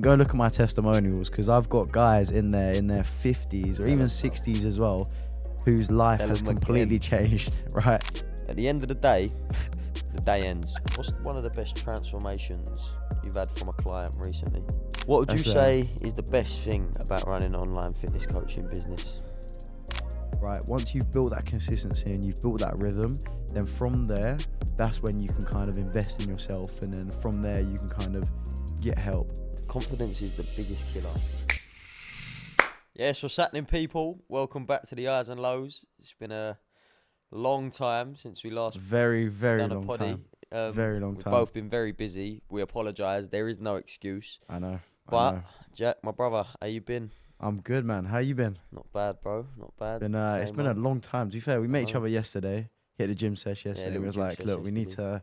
go look at my testimonials, because I've got guys in their 50s or even 60s as well, whose life has completely changed, right? At the end of the day ends. What's one of the best transformations you've had from a client recently? What would you say is the best thing about running an online fitness coaching business? Right, once you've built that consistency and you've built that rhythm, then from there, that's when you can kind of invest in yourself, and then from there you can kind of get help. Confidence is the biggest killer. Yes, what's happening, people? Welcome back to the Highs and Lows. It's been a long time since we last very done long a poddy. time. Very long We've time. both been very busy. We apologise. There is no excuse. I know. But Jack, my brother, how you been? I'm good, man. How you been? Not bad, bro. Not bad. It's been a long time. To be fair, we met each other yesterday. Hit the gym session yesterday. We was like, look, we need to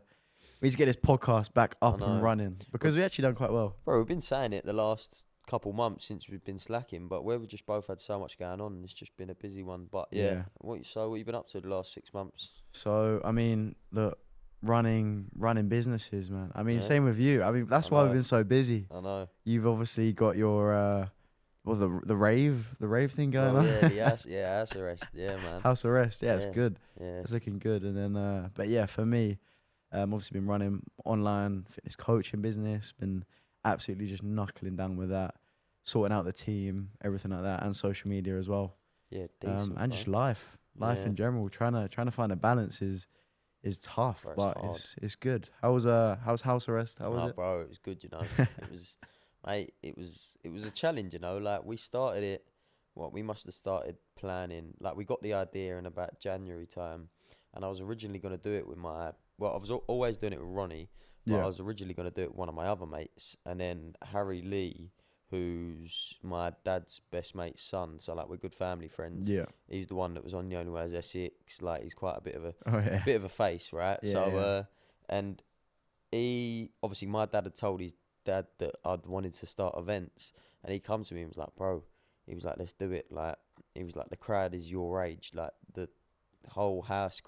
get this podcast back up and running, because we actually done quite well. Bro, we've been saying it the last couple months since we've been slacking, but we've just both had so much going on, and it's just been a busy one. But yeah. What you been up to the last 6 months? So I mean, look, running businesses, man. I mean, same with you. I mean, that's why we've been so busy. I know. You've obviously got your the rave thing going on. Yeah, house arrest. Yeah, man. House arrest. Yeah, it's good. Yeah, it's looking good. And then, but yeah, for me, obviously been running online fitness coaching business. Been absolutely just knuckling down with that, sorting out the team, everything like that, and social media as well. Yeah, decent, and just life in general. Trying to find a balance is tough, bro, but it's good. How's house arrest? How was it? Bro, it was good. You know, it was. Mate, it was a challenge, you know. Like, we started it. We must have started planning. Like, we got the idea in about January time, and I was originally going to do it with I was always doing it with Ronnie, but I was originally going to do it with one of my other mates, and then Harry Lee, who's my dad's best mate's son, so like we're good family friends. Yeah, he's the one that was on The Only Way Is Essex. Like, he's quite a bit of a face, right? And he obviously, my dad had told his dad that I'd wanted to start events, and he come to me and was like, bro, he was like, let's do it. Like, he was like, the crowd is your age, like the whole house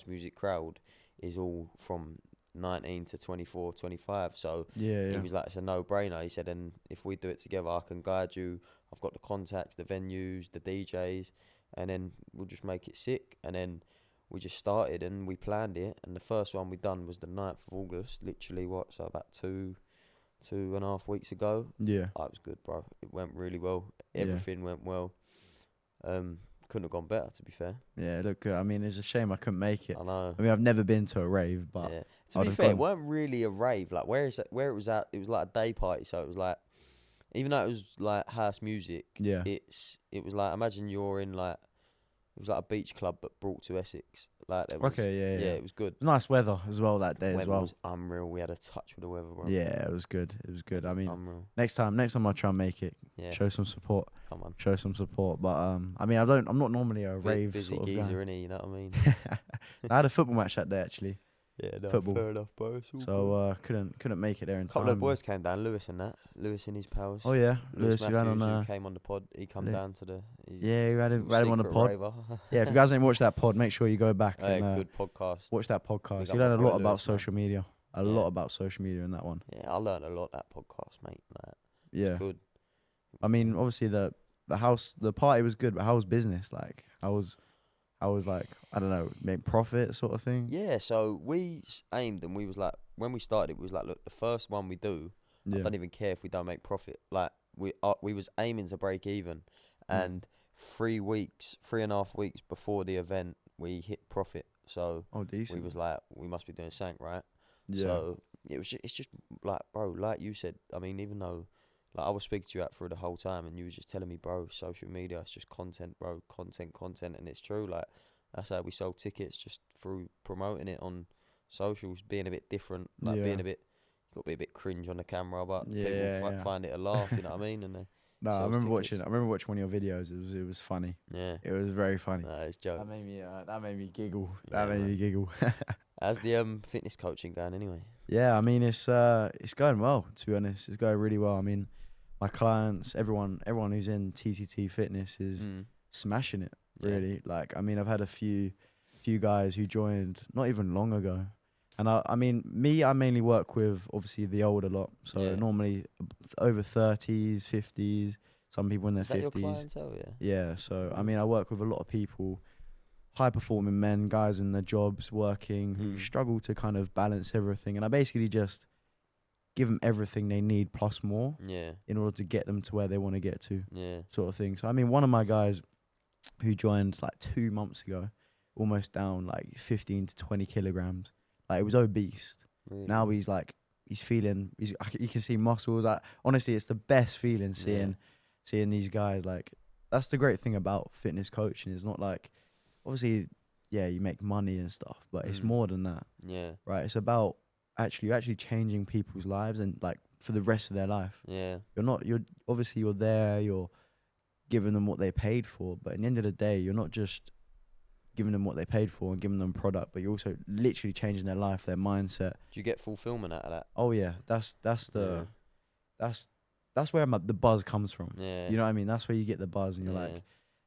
music crowd is all from 19 to 24, 25, so he was like, it's a no-brainer. He said, and if we do it together, I can guide you. I've got the contacts, the venues, the DJs, and then we'll just make it sick. And then we just started and we planned it, and the first one we done was the 9th of August, literally so about 2.5 weeks ago. Yeah. Oh, it was good, bro. It went really well. Everything went well. Couldn't have gone better, to be fair. Yeah, look, I mean, it's a shame I couldn't make it. I know. I mean, I've never been to a rave, but to be fair, it weren't really a rave. Like, where it was at, it was like a day party. So it was like, even though it was like house music, it was like, imagine you're in like, it was like a beach club but brought to Essex. Like, it was, it was good. Nice weather as well that day as well. It was unreal. We had a touch with the weather, bro. Yeah, it was good. It was good. I mean, unreal. Next time I'll try and make it. Yeah. Show some support. Come on. Show some support. But I mean, I'm not normally a rave busy sort of geezer, guy. innit? You know what I mean? I had a football match that day actually. Yeah, no, football. Fair enough, bro. So couldn't make it there in time. A couple of boys came down, Lewis and his pals. Oh yeah, Lewis Matthews, who came on the pod. He come down to the. Yeah, we had him on the pod. Yeah, if you guys ain't watched that pod, make sure you go back and good podcast. Watch that podcast. You learn a lot about social media. A lot about social media in that one. Yeah, I learned a lot that podcast, mate. Like, yeah, good. I mean, obviously the party was good, but how was business? Like, I was like, I don't know, make profit sort of thing. Yeah, so we aimed, and we was like, when we started, we was like, look, the first one we do, I don't even care if we don't make profit. Like, we was aiming to break even, and 3.5 weeks before the event, we hit profit. So decent. We was like, we must be doing something right. Yeah. So it's just like, bro, like you said, I mean, even though, like, I was speaking to you out through the whole time, and you was just telling me, bro, social media, it's just content, bro, content, and it's true. Like, that's how we sold tickets, just through promoting it on socials, being a bit different, like being a bit, got to be a bit cringe on the camera, but people find it a laugh, you know what I mean? And no, I remember watching one of your videos. It was funny. Yeah, it was very funny. No, it's jokes. That made me giggle. That made me giggle. How's the fitness coaching going anyway? Yeah, I mean, it's going well, to be honest. It's going really well. I mean, my clients, everyone who's in TTT Fitness is smashing it, really. Like, I mean, I've had a few guys who joined not even long ago, And I mean, I mainly work with obviously the old a lot. So normally over 30s, 50s, some people in their 50s. Is that your clientele? Yeah. Yeah. So, I mean, I work with a lot of people, high performing men, guys in their jobs, working, who struggle to kind of balance everything. And I basically just give them everything they need plus more in order to get them to where they want to get to, sort of thing. So, I mean, one of my guys who joined like 2 months ago, almost down like 15 to 20 kilograms. Like, it was obese. Really? Now he's like, feeling, you can see muscles. Like, honestly, it's the best feeling seeing these guys. Like, that's the great thing about fitness coaching. It's not like, obviously, you make money and stuff, but it's more than that. Yeah. Right? It's about actually changing people's lives and like for the rest of their life. Yeah. You're there, you're giving them what they paid for, but at the end of the day, you're not just giving them what they paid for and giving them product, but you're also literally changing their life, their mindset. Do you get fulfillment out of that? Oh yeah, that's where the buzz comes from. Yeah. You know what I mean? That's where you get the buzz, and you're like,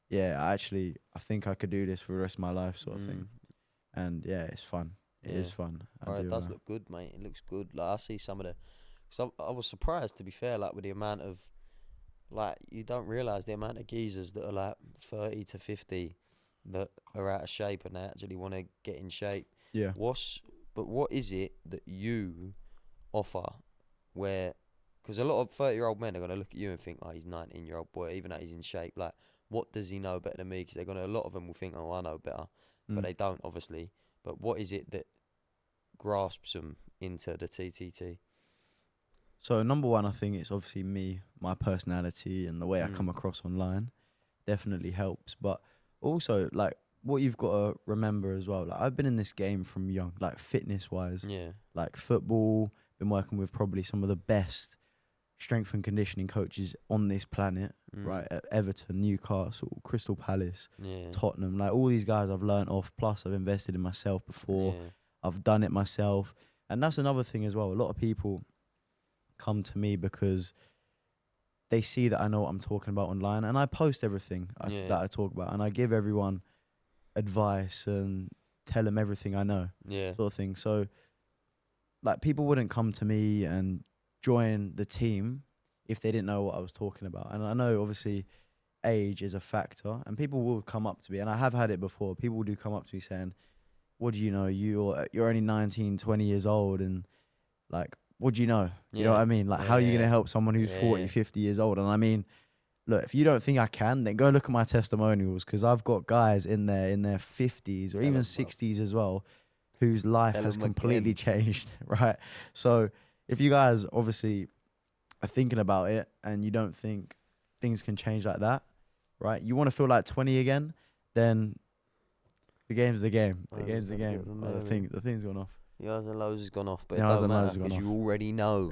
I think I could do this for the rest of my life, sort of thing. And it's fun. It is fun. It does look good, mate. It looks good. Like, I see some of the, cause I was surprised, to be fair, like with the amount of, like, you don't realise the amount of geezers that are like 30 to 50 that are out of shape and they actually want to get in shape. Yeah. But what is it that you offer where, because a lot of 30-year-old men are going to look at you and think, oh, he's a 19-year-old boy, even though he's in shape. Like, what does he know better than me? Because a lot of them will think, oh, I know better. But they don't, obviously. But what is it that grasps them into the TTT? So number one, I think it's obviously me, my personality, and the way I come across online definitely helps. But also, like, what you've got to remember as well, like, I've been in this game from young, like, fitness-wise. Yeah. Like, football, been working with probably some of the best strength and conditioning coaches on this planet, right? At Everton, Newcastle, Crystal Palace, Tottenham. Like, all these guys I've learnt off, plus I've invested in myself before. I've done it myself. And that's another thing as well. A lot of people come to me because they see that I know what I'm talking about online, and I post everything that I talk about, and I give everyone advice and tell them everything I know, sort of thing. So, like, people wouldn't come to me and join the team if they didn't know what I was talking about. And I know, obviously, age is a factor, and people will come up to me, and I have had it before. People do come up to me saying, what do you know? You're only 19, 20 years old, and, like, what do you know? You know what I mean? Like, how are you going to help someone who's 40, 50 years old? And I mean, look, if you don't think I can, then go look at my testimonials, because I've got guys in their 50s or even 60s as well, whose life has completely changed, right? So if you guys obviously are thinking about it and you don't think things can change like that, right? You want to feel like 20 again, then the game's the game. The game's the game. The thing's gone off. The highs and lows has gone off, but it doesn't matter because you already know.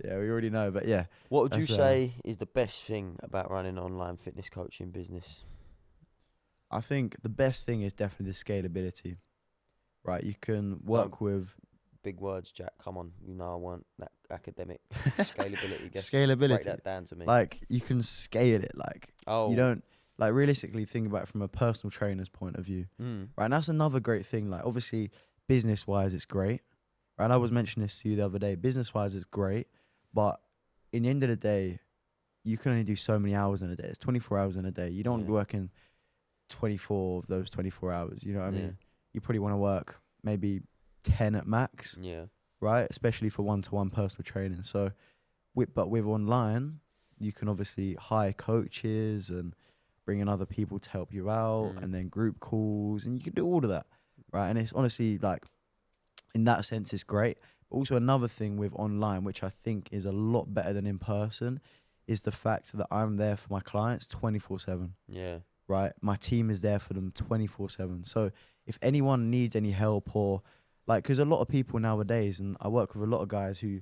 Yeah, we already know, but yeah. What would you say is the best thing about running an online fitness coaching business? I think the best thing is definitely the scalability, right? You can work with... Big words, Jack. Come on. You know I want that academic scalability. Scalability. Break that down to me. Like, you can scale it. Like, you don't... Like, realistically, think about it from a personal trainer's point of view, right? And that's another great thing. Like, obviously, business-wise, it's great, right? And I was mentioning this to you the other day. Business-wise, it's great, but in the end of the day, you can only do so many hours in a day. It's 24 hours in a day. You don't want to be working 24 of those 24 hours. You know what I mean? You probably want to work maybe 10 at max, right? Especially for one-to-one personal training. So, but with online, you can obviously hire coaches and bring in other people to help you out, and then group calls, and you can do all of that, right? And it's honestly, like, in that sense, it's great. But also, another thing with online, which I think is a lot better than in person, is the fact that I'm there for my clients 24/7. Yeah. Right? My team is there for them 24/7. So if anyone needs any help, or like, because a lot of people nowadays, and I work with a lot of guys who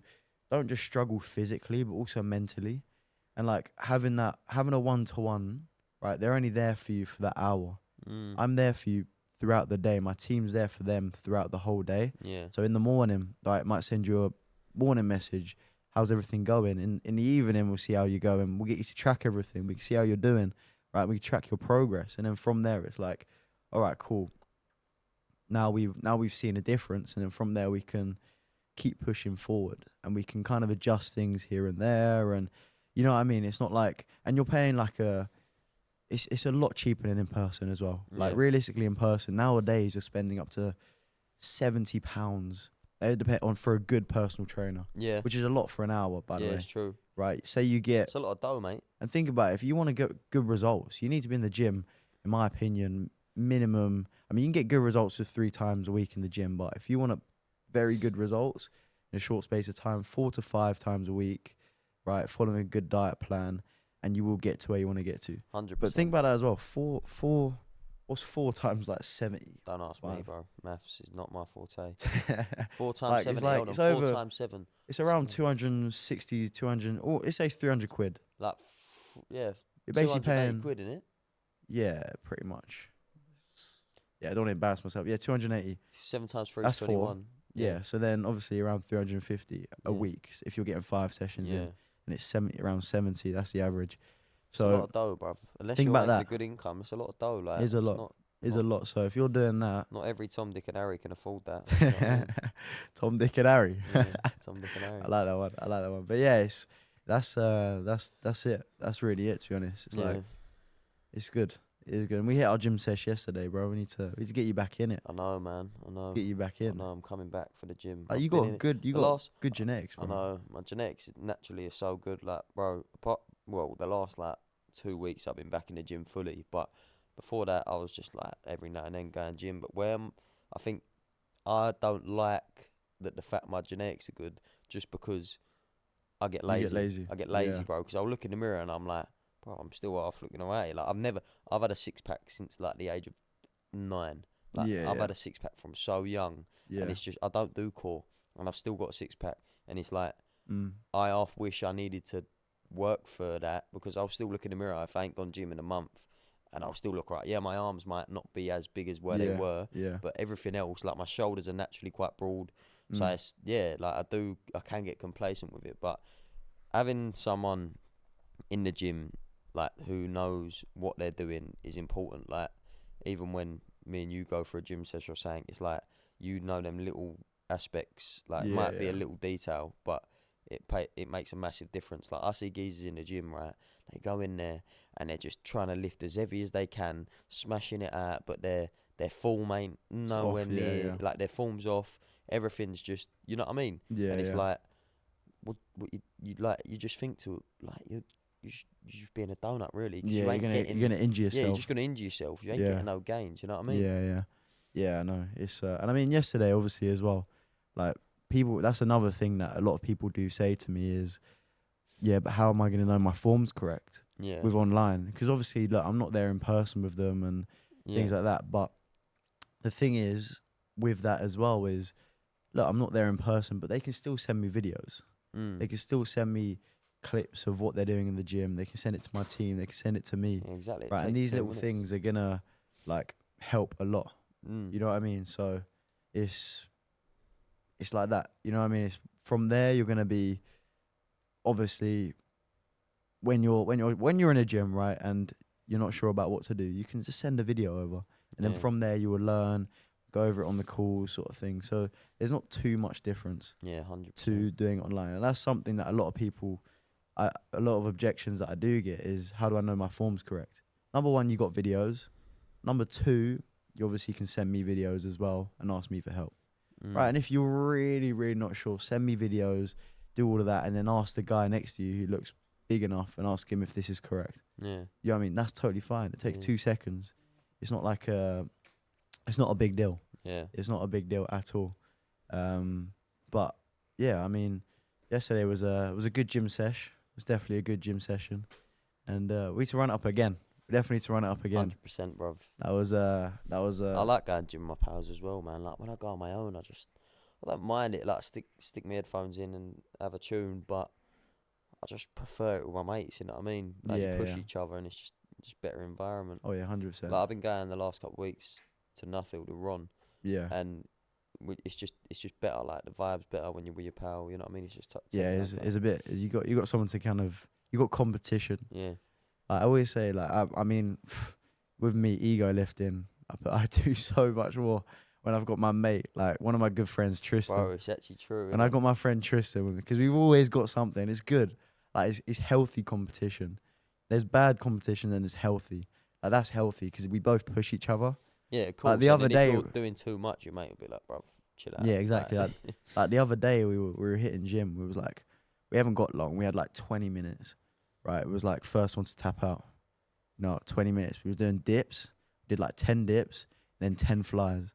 don't just struggle physically, but also mentally, and like having a one-to-one, right? They're only there for you for that hour. I'm there for you throughout the day. My team's there for them throughout the whole day. Yeah. So in the morning, I might send you a morning message. How's everything going? In the evening, we'll see how you're going. We'll get you to track everything. We can see how you're doing, right? We can track your progress. And then from there, it's like, all right, cool. now we've seen a difference, and then from there we can keep pushing forward, and we can kind of adjust things here and there, and you know what I mean. It's not like, and you're paying like it's a lot cheaper than in person as well. Like realistically, in person nowadays you're spending up to £70. It depends on for a good personal trainer. Yeah. Which is a lot for an hour, by the way. Yeah, it's true. Right. Say you get. It's a lot of dough, mate. And think about it. If you want to get good results, you need to be in the gym, in my opinion, minimum. I mean, you can get good results with 3 times a week in the gym, but if you want very good results in a short space of time, 4 to 5 times a week, right, following a good diet plan, and you will get to where you want to get to. 100%. But think about that as well. What's 4 times like 70? Don't ask me, bro. Maths is not my forte. 4 times like, 70. like, Hold on. it's 4 over, times 7. It's around 260, 200, or it says 300 quid. Like, yeah. You're basically paying quid, innit? Yeah, pretty much. Yeah, I don't want to embarrass myself. Yeah, 280. 7 times 3 That's is 21. Yeah, so then obviously around 350 a week if you're getting 5 sessions in, and it's around 70. That's the average. So it's a lot of dough, bruv. Unless you're making a good income, it's a lot of dough. Like, it's a lot. It's a lot. So if you're doing that, not every Tom, Dick, and Harry can afford that. You know what I mean? Tom, Dick, and Harry. Yeah, Tom, Dick, and Harry. I like that one. But yeah, that's it. That's really it. To be honest, it's like it's good. It's good. And we hit our gym sesh yesterday, bro. We need to get you back in it. I know, man. I know. Get you back in. I know. I'm coming back for the gym. Like, you got good genetics, bro. I know. My genetics naturally are so good. Like, bro. The last like 2 weeks I've been back in the gym fully, but before that I was just like every now and then going gym. But I think I don't like that the fact my genetics are good just because I get lazy. I get lazy, bro. Because I'll look in the mirror and I'm like, bro, I'm still half looking away. Like I've had a 6-pack since like the age of 9. Like I've had a 6-pack from so young, and it's just I don't do core, and I've still got a 6-pack, and it's like I half wish I needed to work for that, because I'll still look in the mirror if I ain't gone gym in a month, and I'll still look right. Yeah, my arms might not be as big as where they were, but everything else, like my shoulders are naturally quite broad, so it's like I can get complacent with it, but having someone in the gym like who knows what they're doing is important. Like even when me and you go for a gym session or something, it's like you know them little aspects. Like it might be a little detail, but it makes a massive difference. Like I see geezers in the gym, right? They go in there and they're just trying to lift as heavy as they can, smashing it out, but their form ain't nowhere near. Like their form's off. Everything's just, you know what I mean? Yeah. And it's like, what you just think to like you're just being a donut, really. Yeah, you're gonna injure yourself. Yeah, you're just gonna injure yourself. You ain't getting no gains. You know what I mean? Yeah. I know. It's and I mean yesterday, obviously as well, like people. That's another thing that a lot of people do say to me is, yeah, but how am I gonna know my form's correct? Yeah. With online, because obviously, look, I'm not there in person with them and things like that. But the thing is, with that as well is, look, I'm not there in person, but they can still send me videos. They can still send me clips of what they're doing in the gym. They can send it to my team. They can send it to me. Yeah, exactly. Right, and these little things are gonna like help a lot. You know what I mean? So it's like that. You know what I mean? It's from there you're gonna be obviously when you're in a gym, right, and you're not sure about what to do, you can just send a video over, and then from there you will learn, go over it on the call sort of thing. So there's not too much difference. Yeah, 100%. To doing it online, and that's something that a lot of people, a lot of objections that I do get is, how do I know my form's correct? Number one, you got videos. Number two, you obviously can send me videos as well and ask me for help. Right, and if you're really, really not sure, send me videos, do all of that, and then ask the guy next to you who looks big enough and ask him if this is correct. Yeah. You know what I mean? That's totally fine. It takes 2 seconds. It's not like it's not a big deal. Yeah. It's not a big deal at all. But yeah, I mean, yesterday was a good gym sesh. It was definitely a good gym session, and we need to run it up again. We definitely need to run it up again. 100%, bruv. That was I like going gym with my pals as well, man. Like when I go on my own, I don't mind it. Like stick my headphones in and have a tune, but I just prefer it with my mates. You know what I mean? Like you push each other, and it's just better environment. Oh yeah, 100%. Like I've been going the last couple of weeks to Nuffield and Ron. Yeah. And it's just better. Like the vibe's better when you're with your pal. You know what I mean? It's just it's a bit. You got someone to kind of, you got competition. Yeah. I always say, like, I mean, with me ego lifting, I do so much more when I've got my mate, like one of my good friends, Tristan. Bro, it's actually true. And I got my friend Tristan with me because we've always got something. It's good. Like it's healthy competition. There's bad competition and there's healthy. Like that's healthy because we both push each other. Yeah, cool. Like the other day, if you're doing too much, your mate will be like, bro, chill out. Yeah, exactly. Like the other day, we were hitting gym. We was like, we haven't got long. We had like 20 minutes, right? It was like first one to tap out. No, 20 minutes. We were doing dips. Did like 10 dips, then 10 flies.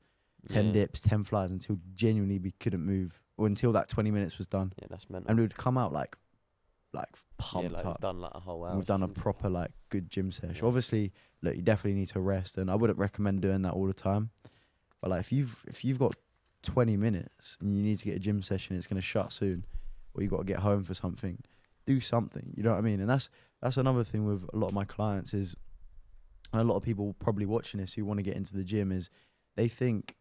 10 dips, 10 flies until genuinely we couldn't move, or until that 20 minutes was done. Yeah, that's mental. And we would come out like pumped like up. We've done like a whole hour. We've done a proper like good gym session. Yeah. Obviously, look, you definitely need to rest, and I wouldn't recommend doing that all the time. But like if you've got 20 minutes and you need to get a gym session, it's gonna shut soon, or you got to get home for something, do something. You know what I mean? And that's another thing with a lot of my clients is, and a lot of people probably watching this who want to get into the gym, is they think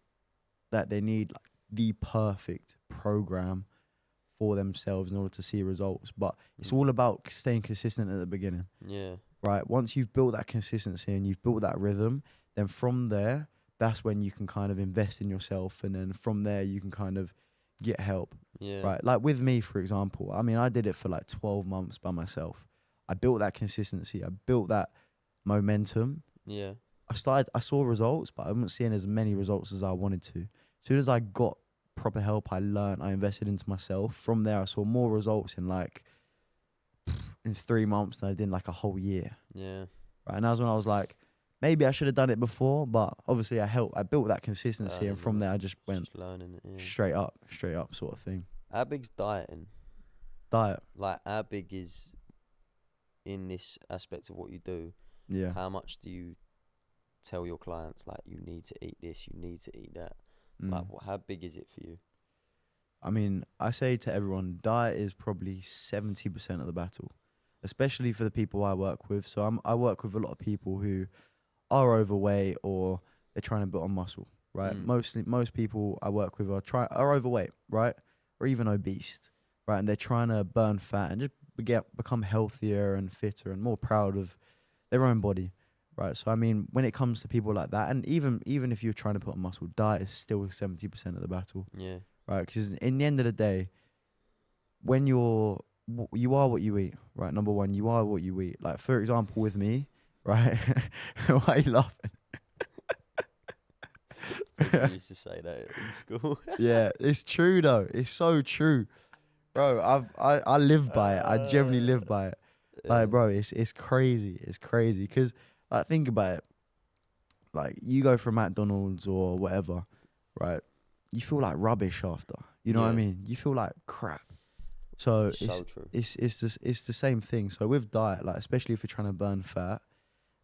that they need like the perfect program for themselves in order to see results. But it's all about staying consistent at the beginning. Yeah. Right? Once you've built that consistency and you've built that rhythm, then from there, that's when you can kind of invest in yourself. And then from there, you can kind of get help. Yeah. Right? Like with me, for example, I mean, I did it for like 12 months by myself. I built that consistency. I built that momentum. Yeah. I saw results, but I wasn't seeing as many results as I wanted to. As soon as I got proper help, I learned, I invested into myself. From there, I saw more results in 3 months than I did in like a whole year. Yeah. Right. And that was when I was like, maybe I should have done it before, but obviously I built that consistency, and from there I just went learning it, straight up sort of thing. How big's dieting? Diet. Like, how big is in this aspect of what you do? Yeah. How much do you tell your clients, like, you need to eat this, you need to eat that? Like, how big is it for you? I mean, I say to everyone, diet is probably 70% of the battle, especially for the people I work with. So I work with a lot of people who are overweight or they're trying to build on muscle, right? Most people I work with are overweight, right? Or even obese, right? And they're trying to burn fat and just become healthier and fitter and more proud of their own body. Right, so I mean, when it comes to people like that, and even if you're trying to put on muscle, diet is still 70% of the battle. Yeah. Right, because in the end of the day, when you are what you eat, right? Number one, you are what you eat. Like, for example, with me, right? Why are you laughing? I used to say that in school. Yeah, it's true though. It's so true, bro. I live by it. I genuinely live by it. Like, bro, it's crazy. It's crazy because, like, think about it. Like, you go from McDonald's or whatever, right? You feel like rubbish after. You know what I mean? You feel like crap. So true. It's the same thing. So with diet, like, especially if you're trying to burn fat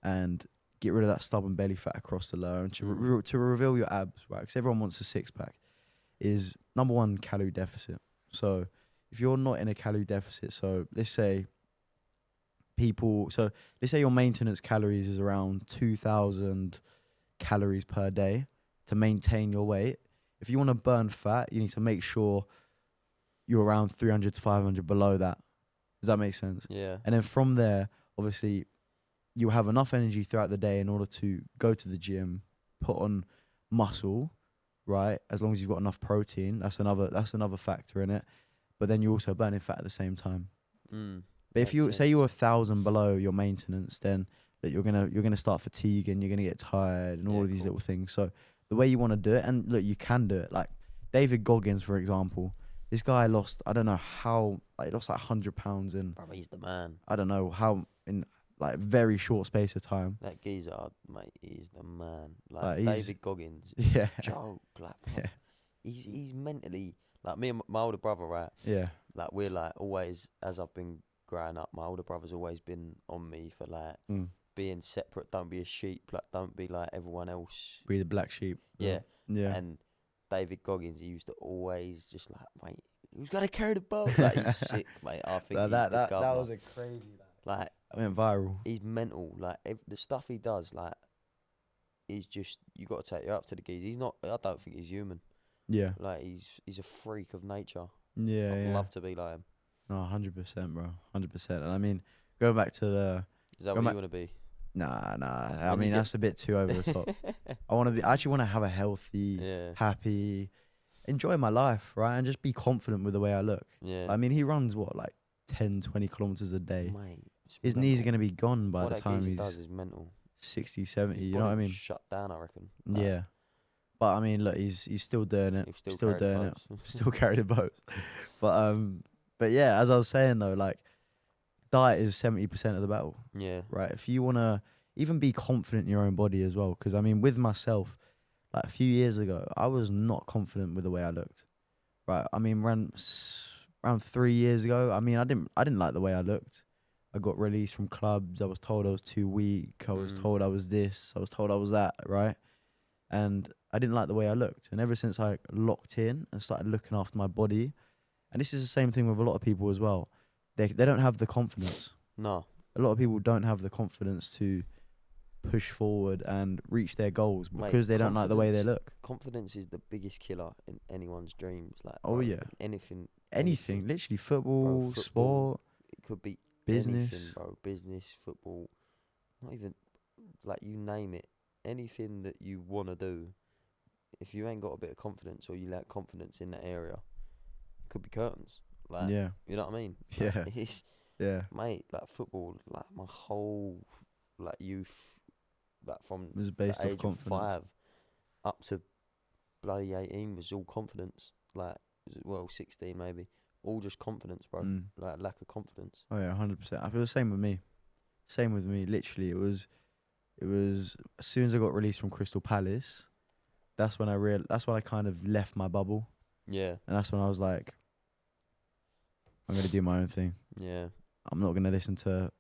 and get rid of that stubborn belly fat across the lower and to reveal your abs, right? Because everyone wants a six pack. Is number one, calorie deficit. So if you're not in a calorie deficit, so let's say your maintenance calories is around 2,000 calories per day to maintain your weight. If you want to burn fat, you need to make sure you're around 300 to 500 below that. Does that make sense? Yeah. And then from there, obviously, you'll have enough energy throughout the day in order to go to the gym, put on muscle, right? As long as you've got enough protein, that's another factor in it. But then you're also burning fat at the same time. But if you say you're 1,000 below your maintenance, then that you're gonna start fatiguing, you're gonna get tired, and all of these little things. So the way you want to do it, and look, you can do it. Like David Goggins, for example, this guy lost, I don't know how, like, he lost like 100 pounds in. Bro, he's the man. I don't know how, in like very short space of time. That geezer, mate, he's the man. Like, David Goggins. Yeah. Joke, like, Yeah. He's mentally, like, me and my older brother, right? Yeah. Like, we're like always, as I've been growing up, my older brother's always been on me for like being separate. Don't be a sheep. Like, don't be like everyone else. Be the black sheep. Yeah. Yeah. And David Goggins, he used to always just like, mate, who's gonna carry the ball? Like, he's sick, mate. I think that was a crazy. Like, I went viral. He's mental. Like, the stuff he does, like, is just, you got to take it up to the geese. He's not. I don't think he's human. Yeah. Like, he's a freak of nature. Yeah. I'd love to be like him. No, 100%, bro. 100%. And I mean, going back to Is that what you want to be? Nah. I When you mean, get that's a bit too over the top. I actually want to have a healthy, yeah, happy, enjoy my life, right? And just be confident with the way I look. yeah, I mean, he runs what, like 10, 20 kilometers a day. mate. It's His knees are mental. going to be gone by What the that time geezer he's does is mental. 60, 70, His you know body what I will mean? shut down, I reckon. Like, Yeah. But I mean, look, he's still doing it. he'll still Still carry the doing it. boats. Still carry the boats. But yeah, as I was saying though, like diet is 70% of the battle, Yeah, right? If you want to even be confident in your own body as well, because I mean, with myself, like a few years ago, I was not confident with the way I looked, right? I mean, around 3 years ago, I mean, I didn't like the way I looked. I got released from clubs. I was told I was too weak. I was told I was this. I was told I was that, right? And I didn't like the way I looked. And ever since I locked in and started looking after my body, and this is the same thing with a lot of people as well, they don't have the confidence. no, A lot of people don't have the confidence to push forward and reach their goals mate. because they don't like the way they look. Confidence is the biggest killer in anyone's dreams. Like, Oh bro, yeah, anything, anything, literally bro. football, Football, sport, it could be anything, business. bro. Business, football, not even like you name it. Anything that you wanna do, if you ain't got a bit of confidence or you lack confidence in that area, it could be curtains. Like, Yeah, you know what I mean? Like, yeah, it's, yeah. mate, like football, like my whole like youth, like from It was the based off age of confidence. 5 up to bloody 18 was all confidence. Like, well, 16 maybe, all just confidence, bro. Mm. Like lack of confidence. Oh yeah, 100%. I feel the same with me. Same with me. Literally, it was as soon as I got released from Crystal Palace, that's when I kind of left my bubble, Yeah, and that's when I was like, I'm gonna do my own thing. yeah, I'm not gonna listen to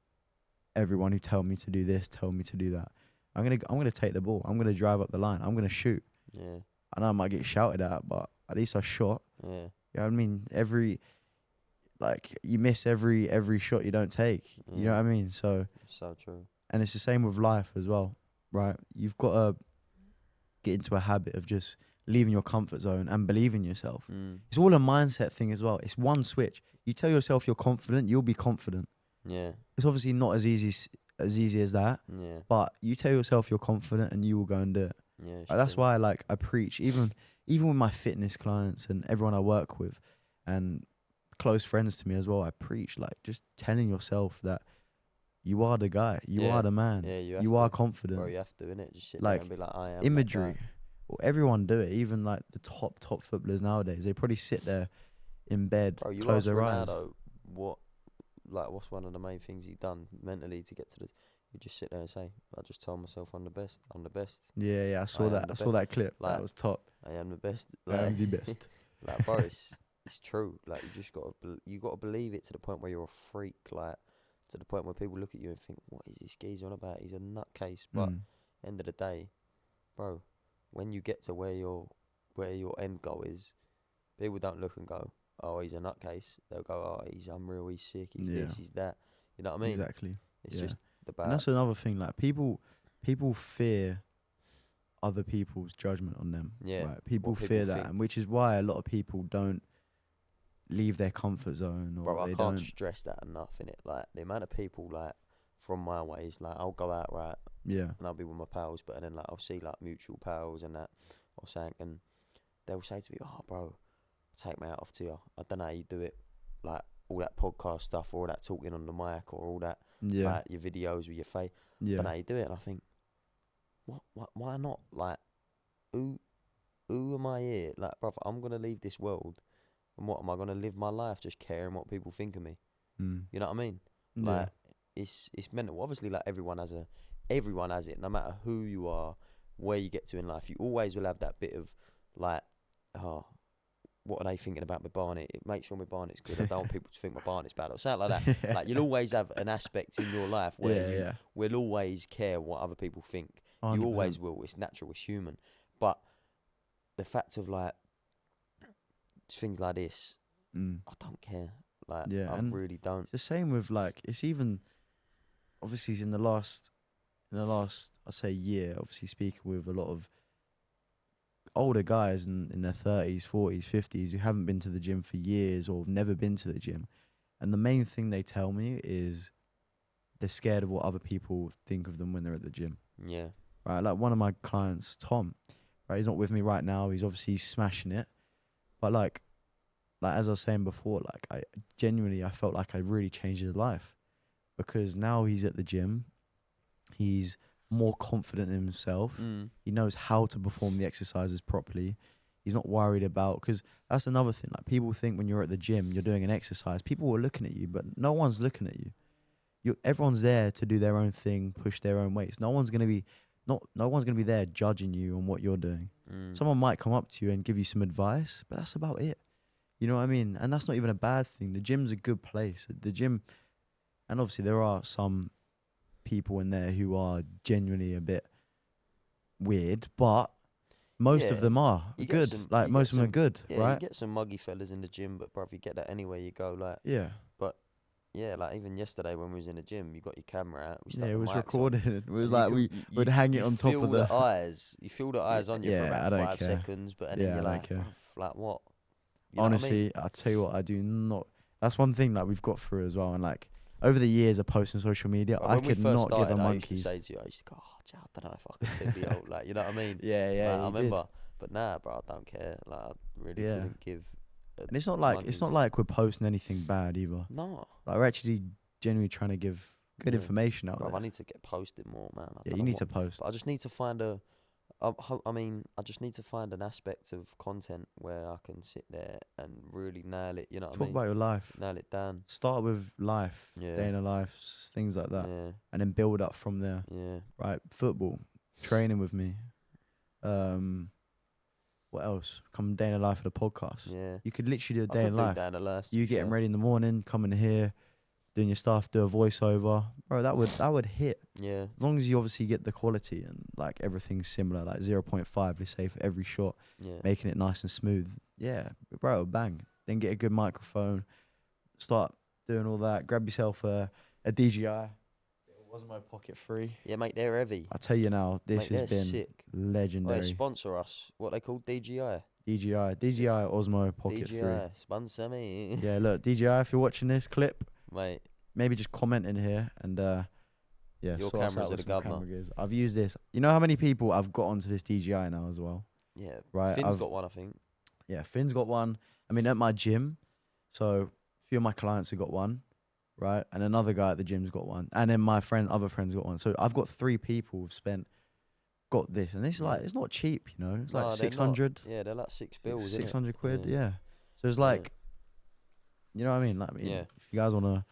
everyone who tell me to do this, tell me to do that. I'm gonna take the ball. I'm gonna drive up the line. I'm gonna shoot. yeah, I know I might get shouted at, but at least I shot. yeah. You know what I mean? You miss every shot you don't take. You know what I mean? So, So true. and it's the same with life as well, right? You've got to get into a habit of just leaving your comfort zone and believe in yourself. It's all a mindset thing as well. It's one switch. You tell yourself you're confident, you'll be confident. Yeah, It's obviously not as easy as that, yeah, but you tell yourself you're confident and you will go and do it. yeah. It's That's true. why I preach even with my fitness clients and everyone I work with and close friends to me as well. I preach like just telling yourself that you are the guy, you are the man, Yeah, you are to, confident. bro. You have to, innit? Just sit Like there and be like, I am imagery, that guy. well, everyone do it. Even like the top footballers nowadays, they probably sit there in bed, Bro, you close ask their eyes. Ronaldo what's one of the main things he done mentally to get to the. You just sit there and say, I just told myself I'm the best. I'm the best. Yeah, I saw that. I saw that clip. Like, that was top. I am the best. I Like, am the best. like, bro, it's true. Like, you just gotta believe it to the point where you're a freak. Like, to the point where people look at you and think, what is this geezer on about? He's a nutcase. But end of the day, bro, when you get to where your end goal is, people don't look and go, oh, he's a nutcase. They'll go, oh, he's unreal. He's sick. He's this. He's that. You know what I mean? Exactly. It's just about. And that's another thing. Like people fear other people's judgment on them. Yeah. Right? People What fear people that, think. and which is why a lot of people don't leave their comfort zone, or Bro, I they can't don't. stress that enough, innit? Like, the amount of people, like, from my ways, like, I'll go out, right, Yeah. and I'll be with my pals, but then, like, I'll see, like, mutual pals and that, or something, and they'll say to me, oh, bro, take my hat off to you. I don't know how you do it. Like, all that podcast stuff, or all that talking on the mic, or all that, like, your videos with your face. Yeah. Don't know how you do it. And I think, what, why not? Like, who am I here? Like, brother, I'm going to leave this world. And what am I gonna live my life just caring what people think of me? You know what I mean? Like, it's mental. Obviously, like everyone has it. No matter who you are, where you get to in life, you always will have that bit of like, oh, what are they thinking about my barnet? It makes sure my barnet's good. I don't want people to think my barnet's bad or something like that. Like, you'll always have an aspect in your life where you will always care what other people think. 100%. You always will. It's natural. It's human. But the fact of like things like this, I don't care. Like, I really don't. It's the same with like, it's even obviously in the last I say year, obviously speaking with a lot of older guys in their 30s, 40s, 50s who haven't been to the gym for years or never been to the gym, and the main thing they tell me is they're scared of what other people think of them when they're at the gym. Yeah. Right, like one of my clients, Tom, right, he's not with me right now. He's obviously smashing it, but like as I was saying before, like I felt like I really changed his life because now he's at the gym. He's more confident in himself. He knows how to perform the exercises properly. He's not worried about, because that's another thing. Like people think when you're at the gym, you're doing an exercise. People are looking at you, but no one's looking at you. Everyone's there to do their own thing, push their own weights. No one's gonna be there judging you on what you're doing. Someone might come up to you and give you some advice, but that's about it. You know what I mean? And that's not even a bad thing. The gym's a good place. The gym, and obviously there are some people in there who are genuinely a bit weird, but most of them are good. Most of them are good, right? You get some muggy fellas in the gym, but bruv, you get that anywhere you go. Like, yeah. But yeah, like even yesterday when we was in the gym, you got your camera out. It was recorded. It was like we'd hang it on top of the eyes. You feel the eyes on you for about 5 seconds, but then you're like, what? You Honestly, I'll tell you what, I do not. That's one thing that we've got through as well, and like over the years of posting social media, I could not give a monkey's. I used to say to you, I used to go, I don't know if I could be old, like, you know what I mean? Yeah. Like, I remember, but nah, bro, I don't care. Like, I really couldn't give. And it's not like we're posting anything bad either. No, like we're actually genuinely trying to give good information out there. I need to get posted more, man. You need to post. I just need to find I just need to find an aspect of content where I can sit there and really nail it. You know what I mean? Talk about your life. Nail it down. Start with life, day in a life, things like that, and then build up from there. Yeah. Right. Football, training with me. What else? Come day in a life for the podcast. Yeah. You could literally do a day in life. Day in the life. You getting ready in the morning, coming here, doing your stuff, do a voiceover, bro. That would hit. Yeah. As long as you obviously get the quality and like everything's similar, like 0.5, let's say for every shot, making it nice and smooth. Yeah, bro, bang. Then get a good microphone, start doing all that. Grab yourself a DJI. It wasn't my pocket free. Yeah, mate, they're heavy. I tell you now, this has been sick. Legendary. Sponsor us. What they call DJI? DJI Osmo Pocket 3. DJI, sponsor me. Yeah, look, DJI, if you're watching this clip, mate, maybe just comment in here and your cameras are the governor. I've used this. You know how many people I've got onto this DJI now as well? Yeah, right. Finn's got one, I think. Yeah, Finn's got one. I mean, at my gym, so a few of my clients have got one, right, and another guy at the gym's got one, and then my other friends got one. So I've got 3 people who've got this, and this is like, it's not cheap, you know. It's like 600. Yeah, they're like $6. 600 quid. Yeah. So it's like, you know what I mean? Like, if you guys want to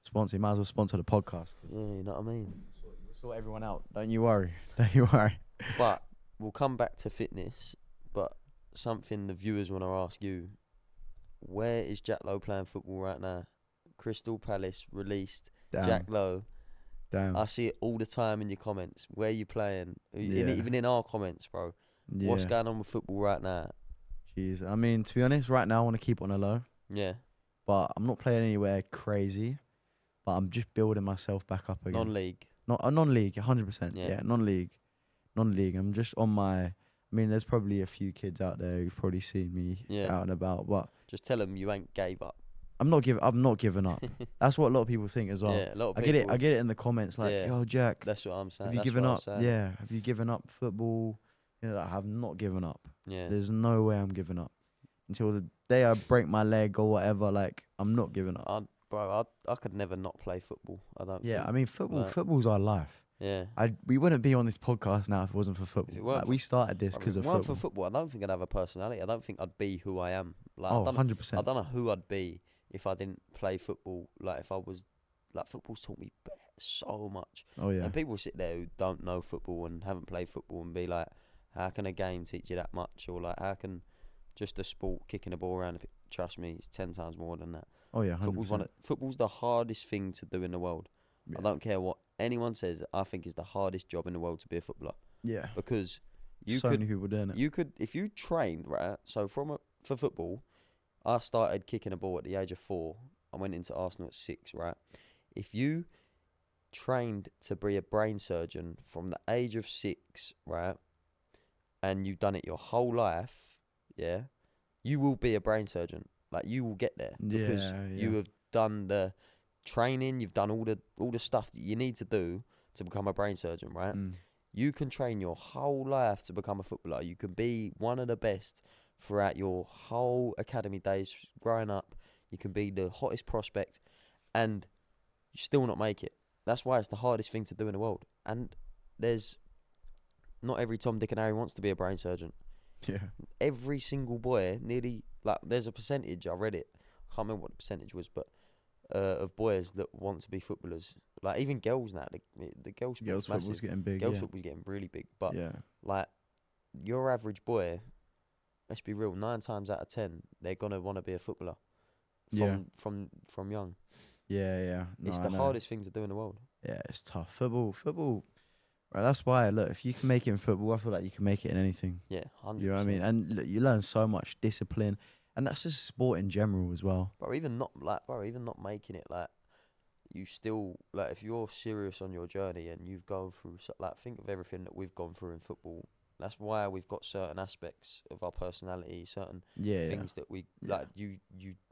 sponsor, you might as well sponsor the podcast. Yeah, you know what I mean. We'll sort everyone out. Don't you worry. Don't you worry. But we'll come back to fitness. But something the viewers want to ask you: where is Jack Lowe playing football right now? Crystal Palace released Jack Lowe. Damn. I see it all the time in your comments. Where you playing? Even in our comments, bro. Yeah. What's going on with football right now? Jeez. I mean, to be honest, right now I want to keep it on a low. Yeah. But I'm not playing anywhere crazy. But I'm just building myself back up again. Non-league. Non-league, 100%. Yeah. Non-league. I'm just on my... I mean, there's probably a few kids out there who've probably seen me out and about, but... Just tell them you ain't gave up. I'm not giving up. That's what a lot of people think as well. Yeah, a lot of people. I get it in the comments like, yo, Jack. That's what I'm saying. Have you given up? Yeah. Have you given up football? You know, I have not given up. Yeah. There's no way I'm giving up. Until the day I break my leg or whatever, like, I'm not giving up. I could never not play football. I don't think. I mean, football's our life. Yeah. We wouldn't be on this podcast now if it wasn't for football. We started this because of football. If it weren't for football, I don't think I'd have a personality. I don't think I'd be who I am. Like, 100%. I don't know who I'd be if I didn't play football. Like, if I was... Like, football's taught me so much. Oh, yeah. And people sit there who don't know football and haven't played football and be like, how can a game teach you that much? Or, like, how can just a sport, kicking a ball around, trust me, it's 10 times more than that. Oh, yeah, 100%. Football's the hardest thing to do in the world. Yeah. I don't care what anyone says. I think it's the hardest job in the world to be a footballer. Yeah. Because many people doing it. You could, if you trained, right? So for football, I started kicking a ball at the age of 4. I went into Arsenal at 6, right? If you trained to be a brain surgeon from the age of 6, right, and you've done it your whole life, yeah, you will be a brain surgeon. Like, you will get there because you have done the training, you've done all the stuff that you need to do to become a brain surgeon, right? You can train your whole life to become a footballer. You can be one of the best throughout your whole academy days growing up. You can be the hottest prospect, and you still not make it. That's why it's the hardest thing to do in the world. And there's not every Tom, Dick and Harry wants to be a brain surgeon. Yeah. Every single boy, nearly, like, there's a percentage, I read it, I can't remember what the percentage was, but of boys that want to be footballers. Like, even girls now, the girls' football's getting big. Girls' football's getting really big. But, yeah. like, your average boy, let's be real, 9 times out of 10, they're going to want to be a footballer from young. Yeah. No, it's the hardest thing to do in the world. Yeah, it's tough. Football. Right, that's why, look, if you can make it in football, I feel like you can make it in anything. Yeah, 100%. You know what I mean? And look, you learn so much discipline. And that's just sport in general as well. Bro, even not making it, like, you still, like, if you're serious on your journey and you've gone through, like, think of everything that we've gone through in football. That's why we've got certain aspects of our personality, certain things that we, like, you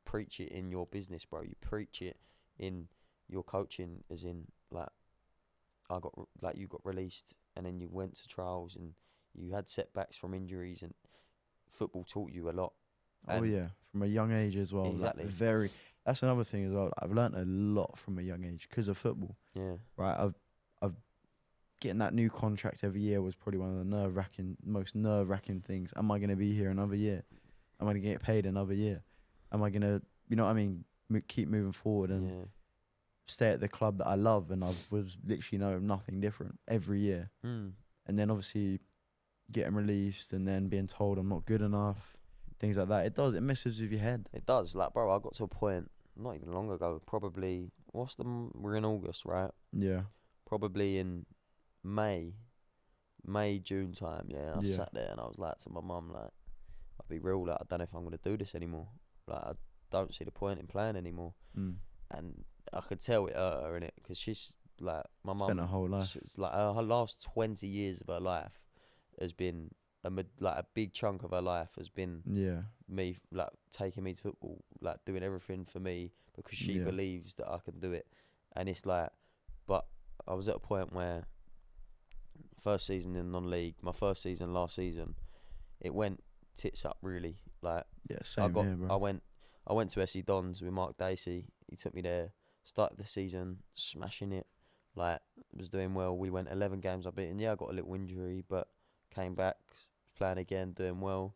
preach it in your business, bro. You preach it in your coaching, as in, like, you got released and then you went to trials and you had setbacks from injuries, and football taught you a lot. And from a young age as well. Exactly. Like, that's another thing as well. I've learned a lot from a young age because of football. Yeah. Right. I've getting that new contract every year was probably one of the most nerve wracking things. Am I going to be here another year? Am I going to get paid another year? Am I going to, you know what I mean, keep moving forward and stay at the club that I love? And I was literally nothing different every year. And then obviously getting released and then being told I'm not good enough. Things like that. It messes with your head. It does. Like, bro, I got to a point not even long ago. Probably, we're in August, right? Yeah. Probably in May, June time. Yeah. I sat there and I was like to my mum, like, I'll be real. Like, I don't know if I'm gonna do this anymore. Like, I don't see the point in playing anymore. And I could tell it hurt her, innit, because she's like, my mum spent her whole life. It's like her last 20 years of her life has been a big chunk of her life has been me, like, taking me to football, like, doing everything for me because she believes that I can do it. And it's like, but I was at a point where first season in non-league, my first season last season, it went tits up really. Like, same here, bro. I went to SE Dons with Mark Dacey. He took me there, started the season smashing it, like, was doing well. We went 11 games unbeaten. I got a little injury, but came back, playing again, doing well.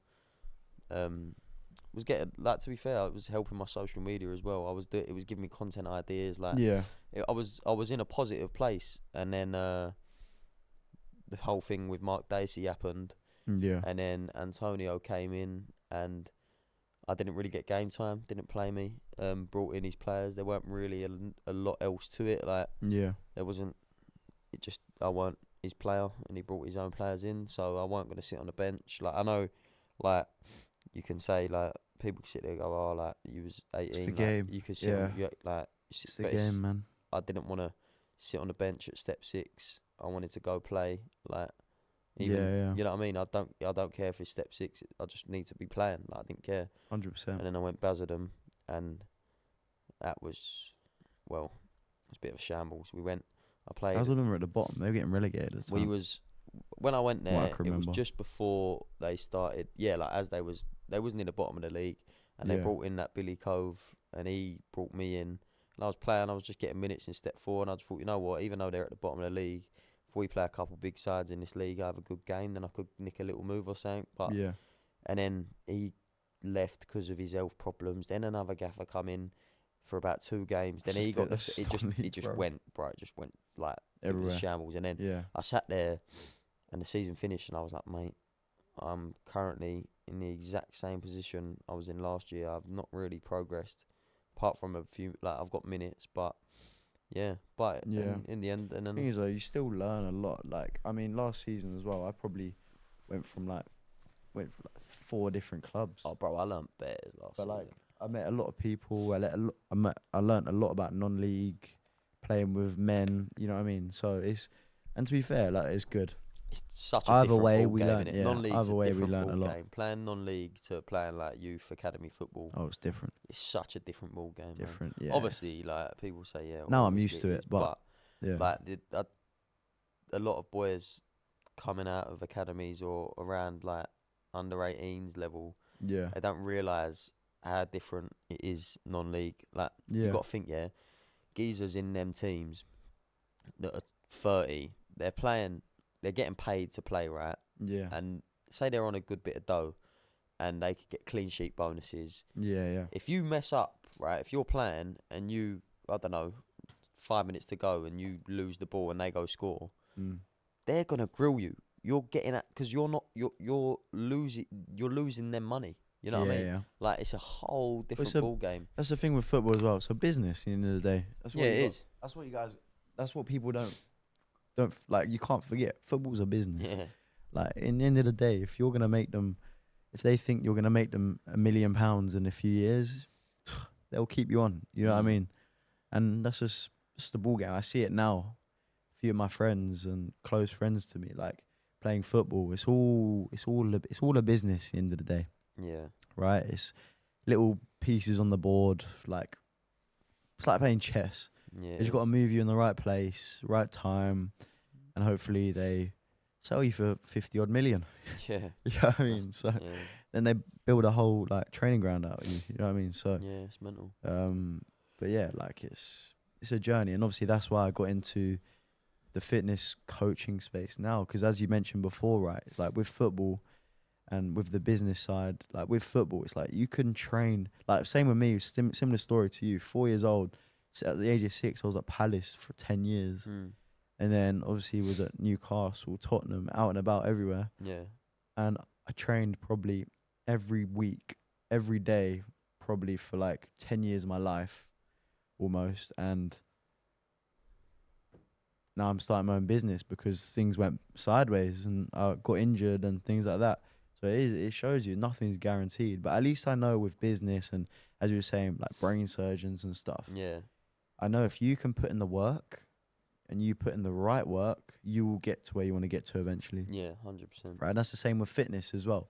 Was getting, like, to be fair, it was helping my social media as well. It was giving me content ideas. Like, I was in a positive place, and then the whole thing with Mark Dacey happened. And then Antonio came in, and I didn't really get game time. Didn't play me. Brought in his players. There weren't really a lot else to it. Like, there wasn't. I weren't his player, and he brought his own players in, so I weren't going to sit on the bench. Like, I know, like, you can say, like, people sit there and go, oh, like, you was 18. It's the like, game. You could sit on, like, it's the game, man. I didn't want to sit on the bench at step 6. I wanted to go play. Like, even, you know what I mean? I don't care if it's step 6. I just need to be playing. Like, I didn't care. 100%. And then I went Basildon, and that was, well, it was a bit of a shambles. I played. Basildon were at the bottom. They were getting relegated at the time. When I went there, it was just before they started. Yeah, like, as they wasn't in the bottom of the league, and they brought in that Billy Cove, and he brought me in, and I was playing. I was just getting minutes in step 4, and I just thought, you know what? Even though they're at the bottom of the league, if we play a couple big sides in this league, I have a good game, then I could nick a little move or something. But and then he left because of his health problems. Then another gaffer come in for about 2 games. Then he got it just went, bro. It just went, like, everywhere. It was shambles. And then I sat there, and the season finished, and I was like, mate, I'm currently in the exact same position I was in last year. I've not really progressed, apart from a few, like, I've got minutes, but in the end, and then the thing is, though, you still learn a lot. Like, I mean, last season as well, I probably went from 4 different clubs. Oh, bro, I learned bears last season. Like, I met a lot of people. I learned a lot about non-league, playing with men. You know what I mean? So and to be fair, like, it's good. it's such a Either different way, ball we game, learned. innit? Yeah, Non-league's either a way, we different learned a ball lot. game. Playing non-league to playing like youth academy football, Oh, it's different. it's such a different ball game, Different. man. Yeah. Obviously, like people say, yeah. Now Well, I'm obviously used to is, it, but yeah, like a lot of boys coming out of academies or around like under 18s level, yeah, they don't realise how different it is non-league. Like you yeah, got to think, yeah, geezers in them teams that are 30, they're getting paid to play, right? yeah, And say they're on a good bit of dough, and they could get clean sheet bonuses. yeah, yeah. If you mess up, right? If you're playing and you, I don't know, 5 minutes to go and you lose the ball and they go score, they're gonna grill you. You're getting at because you're losing them money. You know what I mean? Yeah. Like it's a whole different ball game. That's the thing with football as well. It's a business at the end of the day. That's what Yeah, it is. That's what you guys. That's what people don't like. You can't forget. Football's a business. Yeah, Like in the end of the day, if you're gonna make them, if they think you're gonna make them £1 million in a few years, they'll keep you on. You know what I mean? And that's just the ball game. I see it now. A few of my friends and close friends to me, like playing football. It's all a business at the end of the day. yeah, Right? It's little pieces on the board, like it's like playing chess. yeah. You just got to move you in the right place, right time, and hopefully they sell you for 50 odd million. Yeah, You know what I mean? So yeah, then they build a whole like training ground out of you. You know what I mean? So yeah. It's mental. but yeah, like it's a journey, and obviously that's why I got into the fitness coaching space now, because as you mentioned before, right, it's like with football and with the business side, like with football, it's like you can train, like same with me, similar story to you, 4 years old, so at the age of 6 I was at Palace for 10 years, and then obviously was at Newcastle, Tottenham, out and about everywhere, Yeah, and I trained probably every week, every day, probably for like 10 years of my life almost, and now I'm starting my own business because things went sideways and I got injured and things like that. So it shows you nothing's guaranteed. But at least I know with business and, as you were saying, like brain surgeons and stuff, yeah, I know if you can put in the work and you put in the right work, you will get to where you want to get to eventually. yeah. 100%. Right? And that's the same with fitness as well.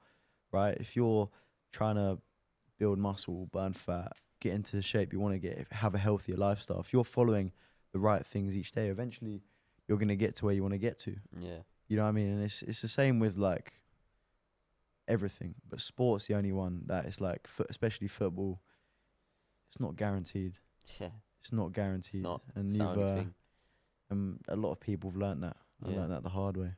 Right? If you're trying to build muscle, burn fat, get into the shape you want to get, have a healthier lifestyle, if you're following the right things each day, eventually you're going to get to where you want to get to. Yeah, You know what I mean? And it's the same with like everything, but sport's the only one that is like, especially football, it's not guaranteed. yeah. It's not guaranteed. It's not. And It's the only thing. a lot of people have learnt that. I Yeah. learnt that the hard way.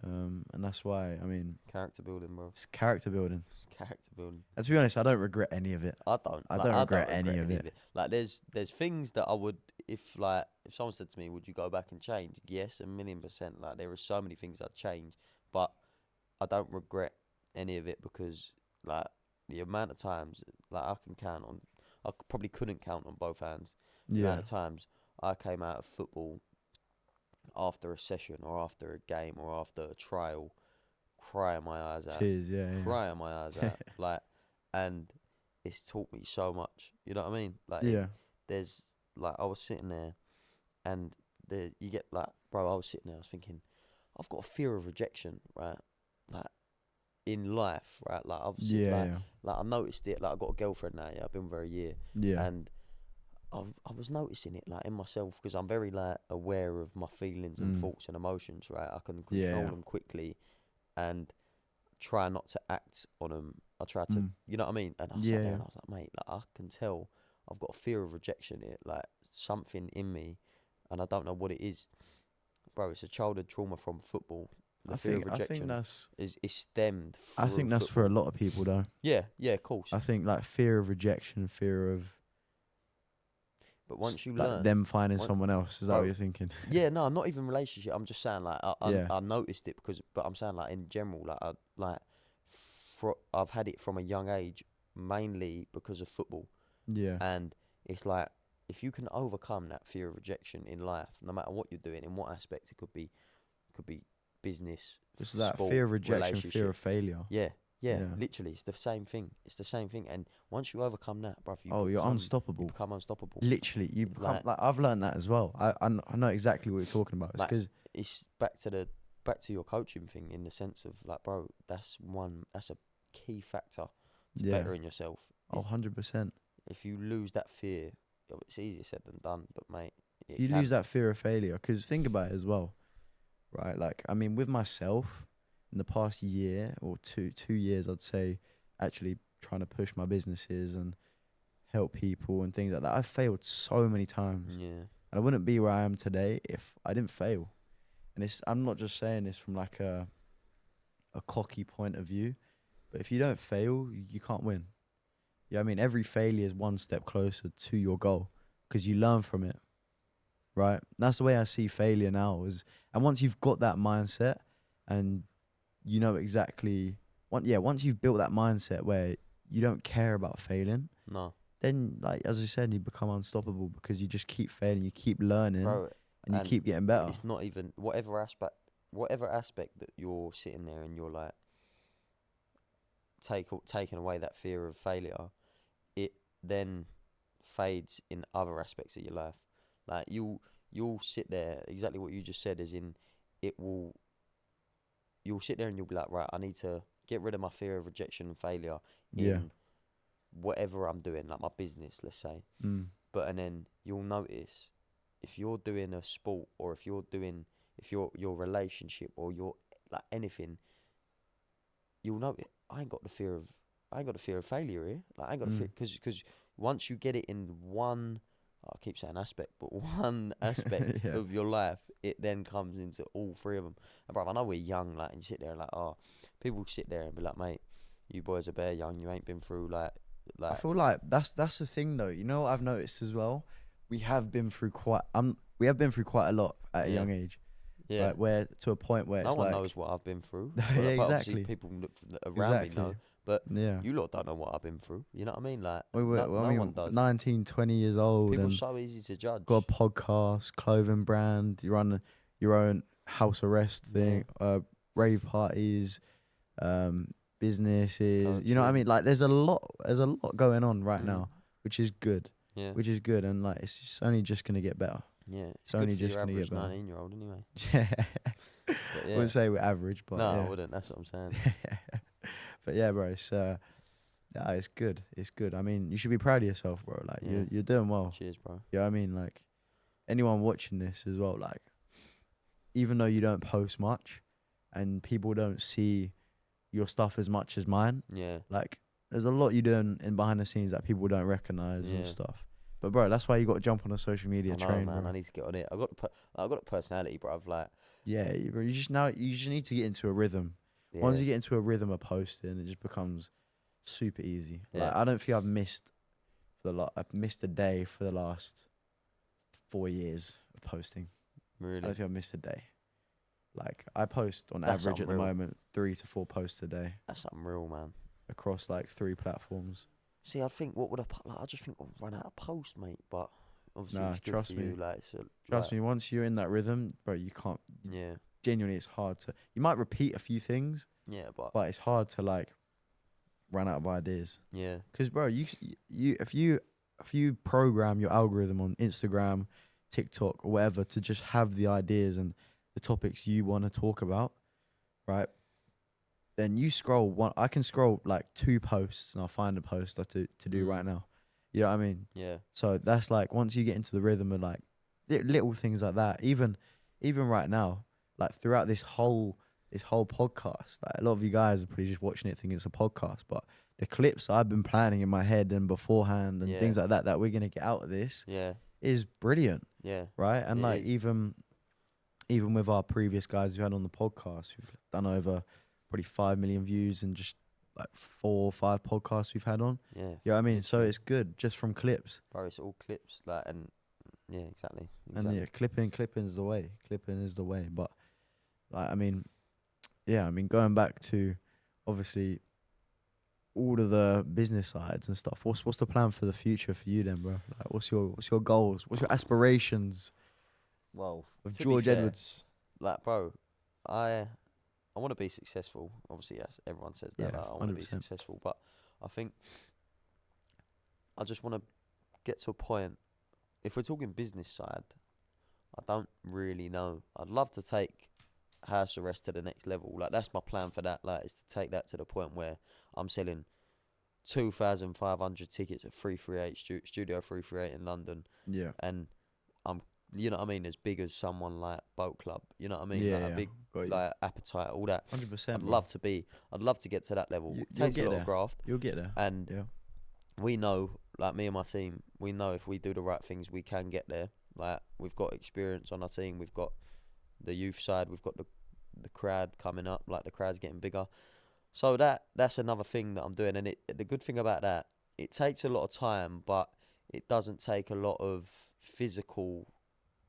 And that's why, I mean, Character building, bro. it's character building. It's character building. And to be honest, I don't regret any of it. I don't. I don't regret any of it. Like there's things that I would, if someone said to me, would you go back and change? Yes, 1,000,000%. Like there are so many things I'd change, but I don't regret any of it because like the amount of times like I probably couldn't count on both hands. The amount of times I came out of football after a session or after a game or after a trial, crying my eyes out. Tears, yeah. Crying my eyes out. Like, and it's taught me so much. You know what I mean? Like, Yeah. there's like I was sitting there, and you get like, bro, I was sitting there, I was thinking, I've got a fear of rejection, right? Like in life, right? Like obviously, like I noticed it. Like I got a girlfriend now. Yeah, I've been with her a year. Yeah. And I was noticing it like in myself because I'm very like aware of my feelings and thoughts and emotions, right? I can control them quickly and try not to act on them. I try to, you know what I mean? And I sat there and I was like, mate, like I can tell I've got a fear of rejection here, like something in me, and I don't know what it is. Bro, it's a childhood trauma from football. The fear of rejection is stemmed from I think that's football. for a lot of people though. Yeah, of course. I think like fear of rejection, fear of But once you like learn them finding someone else, is that what you're thinking? Yeah, no, not even relationship. I'm just saying like I noticed it but I'm saying like in general I've had it from a young age, mainly because of football. Yeah. And it's like if you can overcome that fear of rejection in life, no matter what you're doing, in what aspect it could be business. It's that sport, fear of rejection, fear of failure. Yeah, literally, it's the same thing. And once you overcome that, bruv, you're unstoppable. You become unstoppable. Literally, you become like I've learned that as well. I know exactly what you're talking about. It's because it's back to the back to your coaching thing in the sense of like, bro, that's a key factor to bettering yourself. Oh, 100%. If you lose that fear, it's easier said than done, but mate, You lose that fear of failure, because think about it as well, right? Like, I mean, with myself, in the past year or 2 years, I'd say, actually trying to push my businesses and help people and things like that, I've failed so many times. Yeah. And I wouldn't be where I am today if I didn't fail. And I'm not just saying this from like a cocky point of view, but if you don't fail, you can't win. Yeah, I mean, every failure is one step closer to your goal because you learn from it, right? That's the way I see failure now. And once you've got that mindset, and you know exactly, once you've built that mindset where you don't care about failing, no, then, like as I said, you become unstoppable because you just keep failing, you keep learning, bro, and you keep getting better. It's not even whatever aspect that you're sitting there and you're like taking away that fear of failure, it then fades in other aspects of your life. Like you'll sit there, exactly what you just said, as in you'll sit there and you'll be like, right, I need to get rid of my fear of rejection and failure in whatever I'm doing, like my business, let's say. But and then you'll notice if you're doing a sport, or if your relationship, or your like anything, you'll know I ain't got the fear of failure here. Like I ain't got the fear, because once you get it in one, I keep saying aspect, but one aspect of your life, it then comes into all three of them. And bro, I know we're young, like, and you sit there and like, people sit there and be like, mate, you boys are bare young, you ain't been through like. I feel like that's the thing though. You know what I've noticed as well? We have been through quite a lot at a young age. Yeah. Like where to a point where no one knows what I've been through. Yeah, exactly. Obviously people around me know, but you lot don't know what I've been through. You know what I mean? Like no one does. 19, 20 years old. People are so easy to judge. Got a podcast, clothing brand. You run your own house arrest thing, rave parties, businesses. Country. You know what I mean? Like there's a lot going on right now, which is good. Yeah. Which is good, and like it's just only just gonna get better. Yeah, it's only just gonna get better. 19-year-old anyway. Yeah. I wouldn't say we're average, but no, I wouldn't. That's what I'm saying. But yeah, bro, it's good. It's good. I mean, you should be proud of yourself, bro. Like you're doing well. Cheers, bro. Yeah, I mean, like anyone watching this as well, like even though you don't post much, and people don't see your stuff as much as mine. Yeah. Like there's a lot you doing in behind the scenes that people don't recognize and stuff. But bro, that's why you got to jump on a social media train, man. Bro. I need to get on it. I've got a personality, bro. I've like. Yeah, bro. You just need to get into a rhythm. Yeah. Once you get into a rhythm of posting, it just becomes super easy. Yeah. Like I don't think I've missed a day for the last 4 years of posting. Really? I don't think I've missed a day. Like I post on average at the moment 3 to 4 posts a day. That's unreal, man. Across like 3 platforms. See, I think I just think I'll run out of post, mate. But obviously, it's good trust for me. You, like, trust me. Once you're in that rhythm, bro, you can't. Yeah. Genuinely, it's hard to. You might repeat a few things. Yeah, but it's hard to like run out of ideas. Yeah. Because bro, if you program your algorithm on Instagram, TikTok, or whatever to just have the ideas and the topics you want to talk about, right? Then you scroll one. I can scroll like 2 posts and I'll find a post to do right now. You know what I mean? Yeah. So that's like once you get into the rhythm of like little things like that. Even right now, like throughout this whole podcast, like a lot of you guys are probably just watching it thinking it's a podcast, but the clips I've been planning in my head and beforehand and things like that we're gonna get out of this is brilliant. Yeah. Right? And like even with our previous guys we've had on the podcast, we've done over probably 5 million views in just like 4 or 5 podcasts we've had on. Yeah. You know what I mean? So it's good just from clips. Bro, it's all clips, like, and yeah, exactly. And yeah, clipping is the way. Clipping is the way. But like, I mean, going back to obviously all of the business sides and stuff. What's the plan for the future for you then, bro? Like, what's your goals? What's your aspirations? Well, with George Edwards, like, bro, I want to be successful. Obviously, yes, everyone says that. Yeah, I want to be successful, but I think I just want to get to a point. If we're talking business side, I don't really know. I'd love to take house arrest to the next level. Like that's my plan for that. Like is to take that to the point where I'm selling 2,500 tickets at 338 Studio 338 in London. Yeah. And I'm, you know what I mean, as big as someone like Boat Club. You know what I mean? Yeah, like a big like appetite, all that. 100%. I'd love to get to that level. It takes a lot of graft. You'll get there. And yeah. we know, like me and my team, we know if we do the right things, we can get there. Like we've got experience on our team. We've got the youth side. We've got the crowd coming up. Like the crowd's getting bigger. So that's another thing that I'm doing. And the good thing about that, it takes a lot of time, but it doesn't take a lot of physical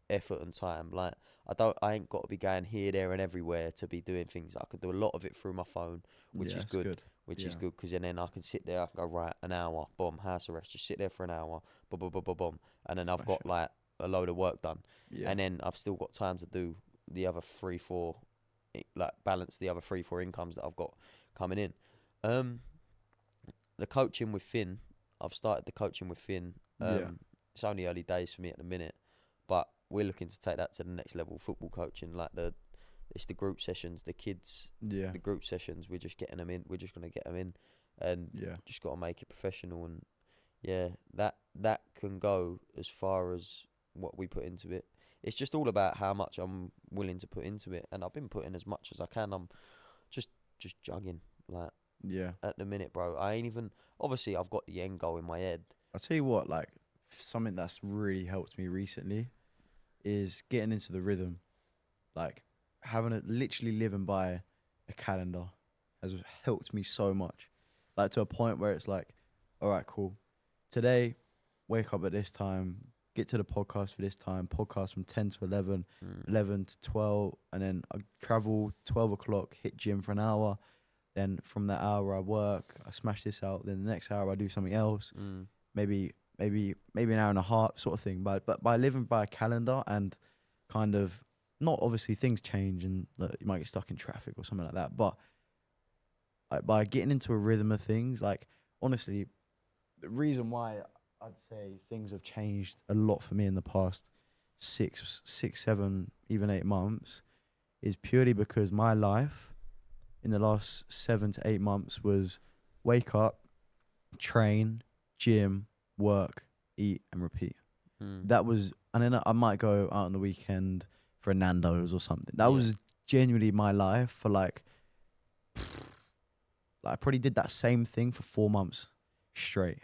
effort and time. Like I ain't got to be going here, there, and everywhere to be doing things. I can do a lot of it through my phone, which is good. Which is good because then I can sit there. I can go right an hour, boom, house arrest. Just sit there for an hour, boom, boom, boom, boom, boom, and then I've got like a load of work done. Yeah. And then I've still got time to do the other 3-4, like balance the other 3-4 incomes that I've got coming in. The coaching with Finn, I've started the coaching with Finn. It's only early days for me at the minute, but we're looking to take that to the next level. Football coaching, like it's the group sessions, the kids, the group sessions. We're just getting them in. We're just gonna get them in, and just gotta make it professional. And that can go as far as what we put into it. It's just all about how much I'm willing to put into it, and I've been putting as much as I can. I'm just jugging, like at the minute, bro. I ain't even. Obviously, I've got the end goal in my head. I'll tell you what, like something that's really helped me recently is getting into the rhythm, like literally living by a calendar has helped me so much, like to a point where it's like, all right, cool, today wake up at this time, get to the podcast for this time, podcast from 10 to 11, 11 to 12, and then I travel 12 o'clock, hit gym for an hour, then from that hour I work, I smash this out, then the next hour I do something else, maybe an hour and a half sort of thing. But by living by a calendar and kind of, not obviously things change and you might get stuck in traffic or something like that, but by getting into a rhythm of things, like honestly, the reason why I'd say things have changed a lot for me in the past 6, 7, even 8 months is purely because my life in the last 7 to 8 months was wake up, train, gym, work, eat, and repeat. That was, and then I might go out on the weekend for a Nando's or something. That was genuinely my life for like I probably did that same thing for 4 months straight.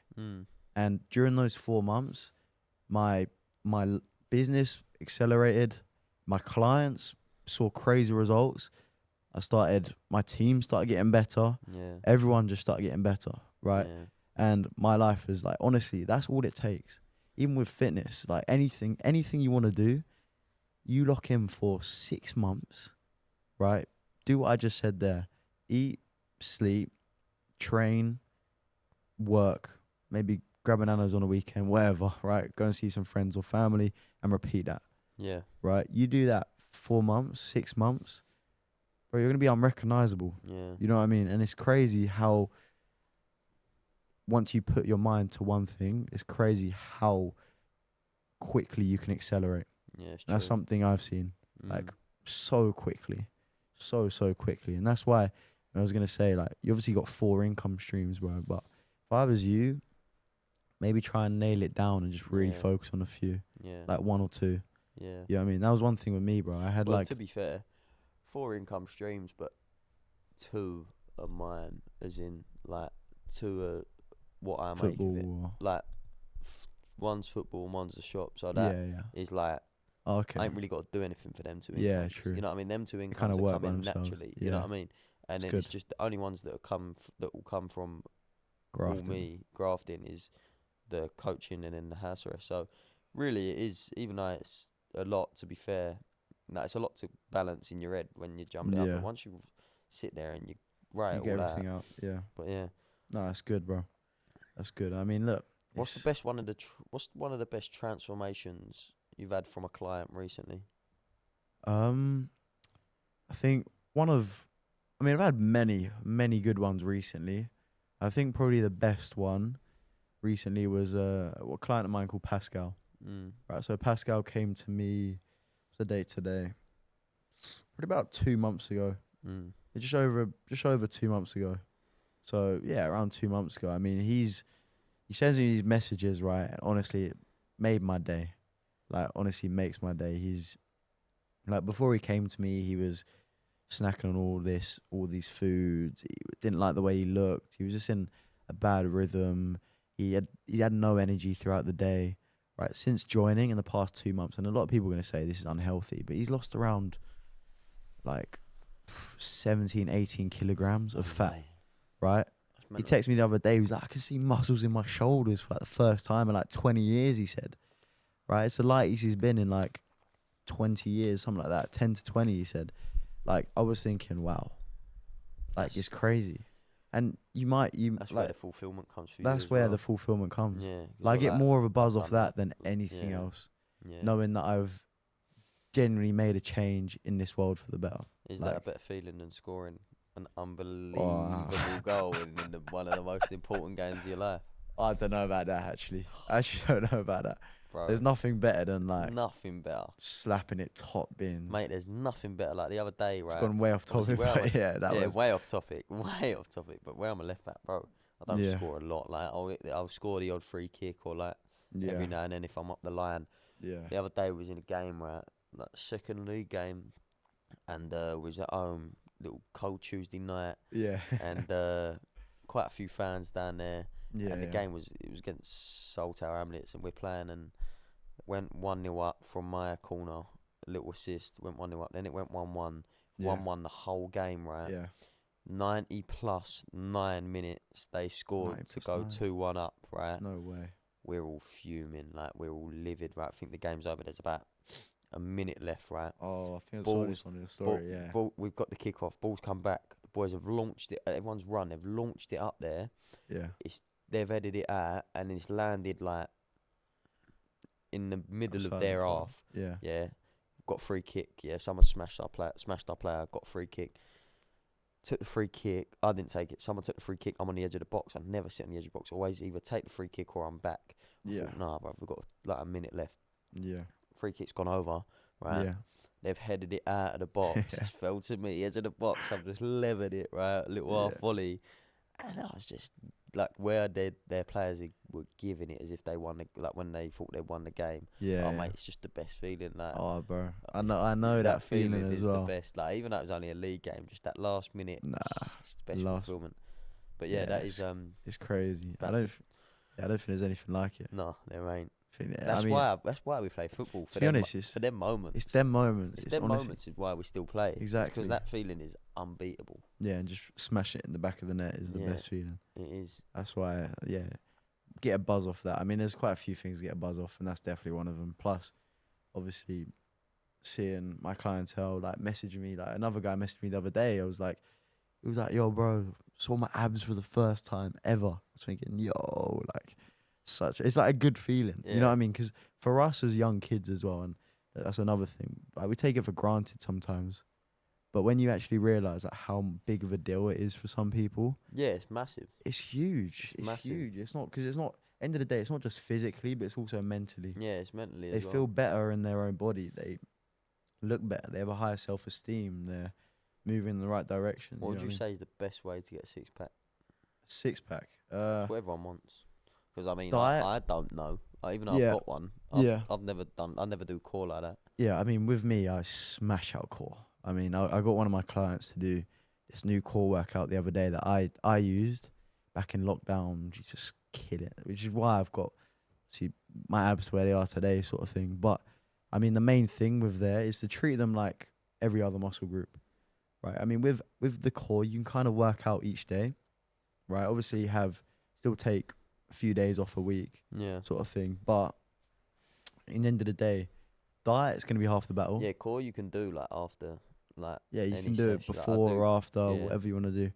And during those 4 months, my business accelerated. My clients saw crazy results. My team started getting better. Everyone just started getting better, right? And my life is like, honestly, that's all it takes. Even with fitness, like anything you want to do, you lock in for 6 months, right? Do what I just said there. Eat, sleep, train, work, maybe grab bananas on a weekend, whatever, right? Go and see some friends or family and repeat that. Yeah. Right? You do that 4 months, 6 months, bro, you're going to be unrecognizable. Yeah. You know what I mean? And it's crazy how once you put your mind to one thing, it's crazy how quickly you can accelerate. Yeah, that's something I've seen, like so quickly, so quickly. And that's why I was going to say, like, you obviously got 4 income streams, bro, but if I was you, maybe try and nail it down and just really focus on a few, like 1 or 2. Yeah. You know what I mean? That was one thing with me, bro. I had to be fair, 4 income streams, but 2 are mine, as in, like, 2 are what I make of it. Like, one's football and one's the shop, so that is like, I ain't really got to do anything for them 2 incomes. Yeah, true. You know what I mean? Them 2 incomes are coming naturally. You know what I mean? And then it's just the only ones that will come from grafting. All me grafting is the coaching and then the house arrest. So really, it is, even though it's a lot, to be fair, it's a lot to balance in your head when you're jumping up. But once you sit there and you write it all everything out, But yeah, no, that's good, bro. That's good. I mean, look, what's one of the best transformations you've had from a client recently? I think I've had many good ones recently. I think probably the best one recently was a client of mine called Pascal. Right, so Pascal came to me. What's the date today? probably about 2 months ago. Just over 2 months ago. So yeah, around 2 months ago. I mean, he sends me these messages, right? And honestly, it made my day. Like, honestly, makes my day. He's like, before he came to me, he was snacking on all these foods. He didn't like the way he looked. He was just in a bad rhythm. He had no energy throughout the day. Right, since joining in the past 2 months, and a lot of people are going to say this is unhealthy, but he's lost around like 17, 18 kilograms of fat. Right? He texted me the other day. He was like, I can see muscles in my shoulders for like the first time in like 20 years, he said. Right? It's the lightest he's been in like 20 years, something like that. 10 to 20, he said. Like, I was thinking, wow. Like, it's crazy. And that's where the fulfillment comes for you. That's where the fulfillment comes. Yeah. Like, I get more of a buzz off that than anything else. Yeah. Knowing that I've genuinely made a change in this world for the better. Is that a better feeling than scoring an unbelievable goal in one of the most important games of your life? I don't know about that, actually. I actually don't know about that. Bro, there's nothing better than nothing better slapping it top bins, mate. There's nothing better. Like the other day, right? It's gone way off topic. Way off topic, way off topic. But where I'm a left back, bro, I don't score a lot. Like I'll score the odd free kick or like every now and then if I'm up the line. Yeah. The other day we was in a game, right? Like second league game, and we was at home, little cold Tuesday night. Yeah. And quite a few fans down there. Yeah. And the game was against Saltaire Hamlets, and we're playing and went 1-0 up from my corner, a little assist, went 1-0 up, then it went 1-1, 1-1 the whole game, right? Yeah. 90 plus 9 minutes, they scored to go 2-1 up, right? No way. We're all fuming, like we're all livid, right? I think the game's over, there's about a minute left, right? Oh, I think I saw this on your story, we've got the kick-off, ball's come back, the boys have launched it, everyone's run, they've launched it up there. Yeah. They've headed it out, and it's landed like in the middle of their half. Yeah. Yeah. Got free kick. Yeah. Someone smashed our player. Got free kick. Took the free kick. I didn't take it. Someone took the free kick. I'm on the edge of the box. I never sit on the edge of the box. Always either take the free kick or I'm back. I thought, nah, bro, we've got like a minute left. Yeah. Free kick's gone over. Right. Yeah. They've headed it out of the box. It's fell to me, edge of the box. I've just levered it, right? A little half volley. And I was just like, where their players were giving it as if they won, like when they thought they won the game. Yeah. Oh, mate, it's just the best feeling. Like, oh, bro, I know that feeling as well. It's the best. Like, even though it was only a league game, just that last minute. Nah, it's the best fulfillment. But yeah, that is it's crazy. I don't think there's anything like it. No, there ain't. That's why we play football. For them moments. It's them moments. It's them moments is why we still play. Exactly. Because that feeling is unbeatable. Yeah, and just smash it in the back of the net is the best feeling. It is. That's why, get a buzz off that. I mean, there's quite a few things to get a buzz off, and that's definitely one of them. Plus, obviously, seeing my clientele like messaging me, like another guy messaged me the other day. He was like, yo, bro, saw my abs for the first time ever. I was thinking, yo, like, it's like a good feeling. You know what I mean? Because for us as young kids as well, and that's another thing, like we take it for granted sometimes, but when you actually realize like how big of a deal it is for some people, it's massive. It's huge. It's huge. It's not end of the day, it's not just physically, but it's also mentally. Yeah, it's mentally. They feel better in their own body. They look better. They have a higher self-esteem. They're moving in the right direction. What would you say is the best way to get a six-pack? Six-pack? What everyone wants. Because I mean, I don't know. Even though I've got one, I've never done. I never do core like that. Yeah, I mean, with me, I smash out core. I mean, I got one of my clients to do this new core workout the other day that I used back in lockdown. Just kill it, which is why I've got my abs where they are today, sort of thing. But I mean, the main thing with there is to treat them like every other muscle group, right? I mean, with the core, you can kind of work out each day, right? Obviously, still take a few days off a week, sort of thing. But in the end of the day, diet's going to be half the battle. Yeah, core you can do like after, like you can do it before or after, whatever you want to do,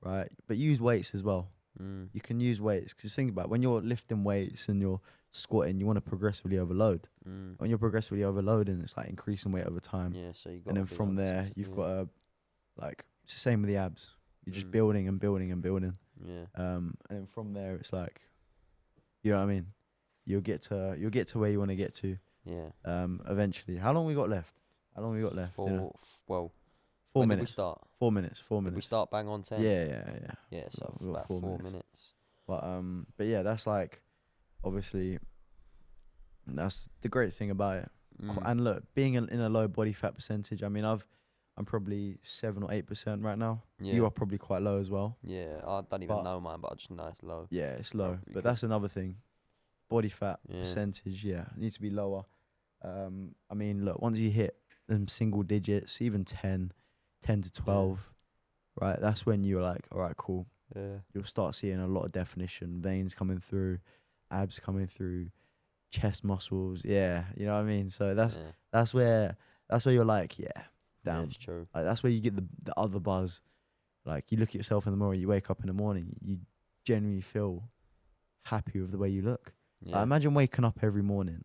right? But use weights as well. You can use weights because think about it, when you're lifting weights and you're squatting, you want to progressively overload. When you're progressively overloading, it's like increasing weight over time. Yeah, so you got. And then from there, you've got to it's the same with the abs. You're just building and building and building. Yeah. And then from there, it's like, you know what I mean? You'll get to where you want to get to. Yeah. Eventually. How long we got left? Well, 4 When minutes. Did we start? 4 minutes. 4 Did we minutes. start bang on 10? Yeah. Yeah, so We got about 4 minutes. But yeah, that's like, obviously, that's the great thing about it. And look, being in a low body fat percentage, I mean, I'm probably 7 or 8% right now. Yeah. You are probably quite low as well. Yeah, I don't even know mine, but I just know it's low. Yeah, it's low. You But that's another thing. Body fat percentage, needs to be lower. I mean, look, once you hit them single digits, even 10 to 12, right, that's when you're like, all right, cool. Yeah. You'll start seeing a lot of definition, veins coming through, abs coming through, chest muscles. Yeah, you know what I mean? So that's where you're like, damn. Yeah, it's true. Like, that's where you get the other buzz. Like, you look at yourself in the mirror, you wake up in the morning, you genuinely feel happy with the way you look. Yeah. Like, imagine waking up every morning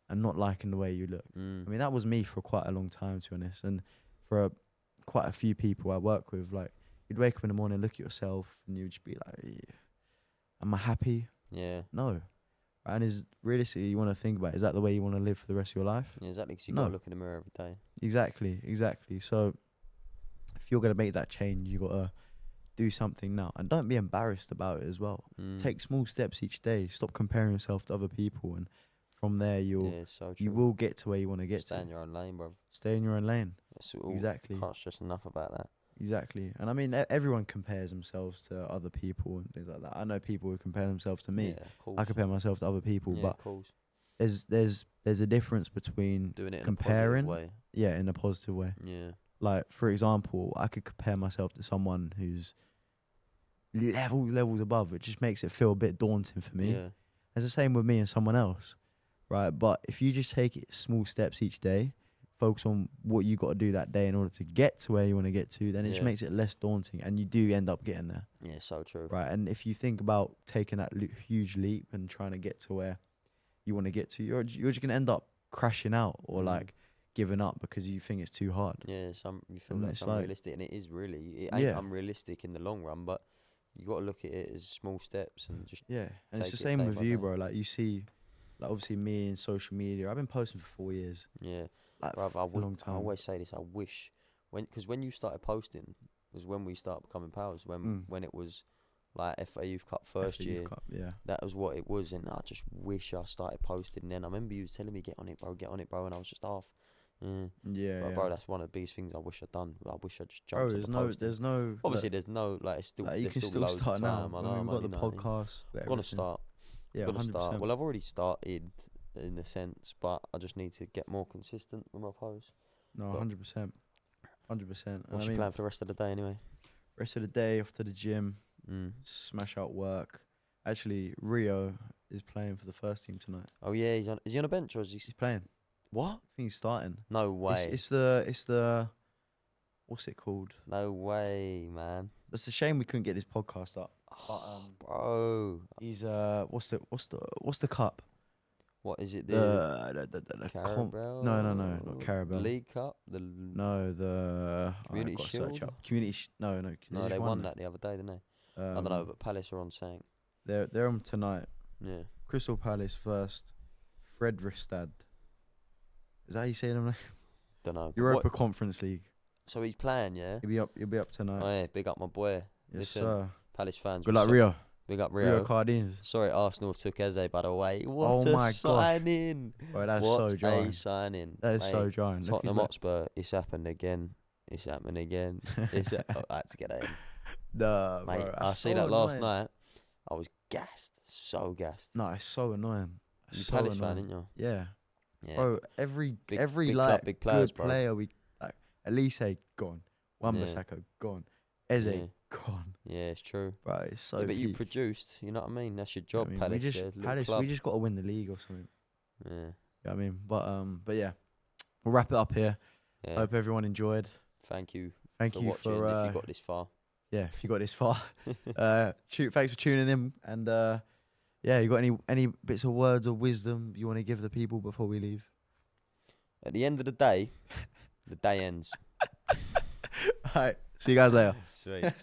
and not liking the way you look. I Mm. mean, that was me for quite a long time, to be honest. And for quite a few people I work with, like, you'd wake up in the morning, look at yourself, and you'd just be like, am I happy? Yeah. No. And is realistically, you want to think about, is that the way you want to live for the rest of your life? Yeah, exactly, because you got to look in the mirror every day. Exactly. So if you're going to make that change, you got to do something now. And don't be embarrassed about it as well. Take small steps each day. Stop comparing yourself to other people. And from there, you will get to where you want to get to. Stay in your own lane, bro. Stay in your own lane. Exactly. Can't stress enough about that. Exactly. And I mean, everyone compares themselves to other people and things like that. I know people who compare themselves to me. Yeah, of course. I compare myself to other people, Yeah, but of course. there's a difference between doing it comparing, in a positive way. Yeah, in a positive way. Yeah. Like, for example, I could compare myself to someone who's levels above. It just makes it feel a bit daunting for me. Yeah. It's the same with me and someone else, right? But if you just take it small steps each day, focus on what you got to do that day in order to get to where you want to get to, then it just makes it less daunting, and you do end up getting there. Yeah, so true. Right, and if you think about taking that huge leap and trying to get to where you want to get to, you're just gonna end up crashing out or like giving up because you think it's too hard. Yeah, you feel like it's unrealistic, and it is really. It ain't unrealistic in the long run, but you got to look at it as small steps and just. Yeah, and it's the same with you, bro. Like, you see, like, obviously me in social media, I've been posting for 4 years. Yeah. Like, Bruv, I always say this. I wish because when you started posting was when we started becoming pals. When it was like FA Youth Cup first year. Cup, yeah. That was what it was, and I just wish I started posting then. I remember you was telling me get on it, bro, and I was just off. Yeah. Bro, that's one of the biggest things I wish I'd done. I wish I just jumped. Bro, there's no. Obviously, there's no like. It's still. Like, you can still loads start of now. time. I know. We've got the podcast. I'm gonna start. Yeah, gonna 100%. start. Well, I've already started in a sense, but I just need to get more consistent with my posts. No, 100%. 100%. What's your plan for the rest of the day anyway? Rest of the day, off to the gym, smash out work. Actually, Rio is playing for the first team tonight. Oh yeah, is he on a bench or is he? He's playing. What? I think he's starting. No way. It's the what's it called? No way, man. It's a shame we couldn't get this podcast up. But, bro. He's what's the cup? What is it? The Carabao? No, not Carabao. League Cup? The Community Shield? No. No, they won that the other day, didn't they? I don't know, but Palace are on saying. They're on tonight. Yeah. Crystal Palace first. Fredrikstad. Is that how you say them? Don't know. Europa Conference League. So he's playing, yeah? He'll be up tonight. Oh yeah, big up my boy. Yes, Listen, sir. Palace fans. Good luck, Rio. Big up Rio. Cardines. Sorry, Arsenal took Eze, by the way. What a signing! Bro, that's what so jarring. a signing! That is so jarring. Tottenham Hotspur, it's happened again. It's happening again. I had to get that in. Nah, mate, bro, I see that last night. I was gassed. So gassed. No, it's so annoying. You Palace fan, didn't you? Yeah. Yeah. Bro, every big like club, big players, good bro. player we like, Elise gone. Wan-Bissaka gone. Eze gone. Yeah, it's true. Bro, it's so but you produced, you know what I mean? That's your job, Palace. We just got to win the league or something. Yeah. You know what I mean? But yeah. We'll wrap it up here. Yeah. Hope everyone enjoyed. Thank you. Thank you watching, for if you got this far. Yeah, if you got this far. Thanks for tuning in, and yeah, you got any bits of words of wisdom you want to give the people before we leave? At the end of the day, the day ends. All right. See you guys later. Sweet.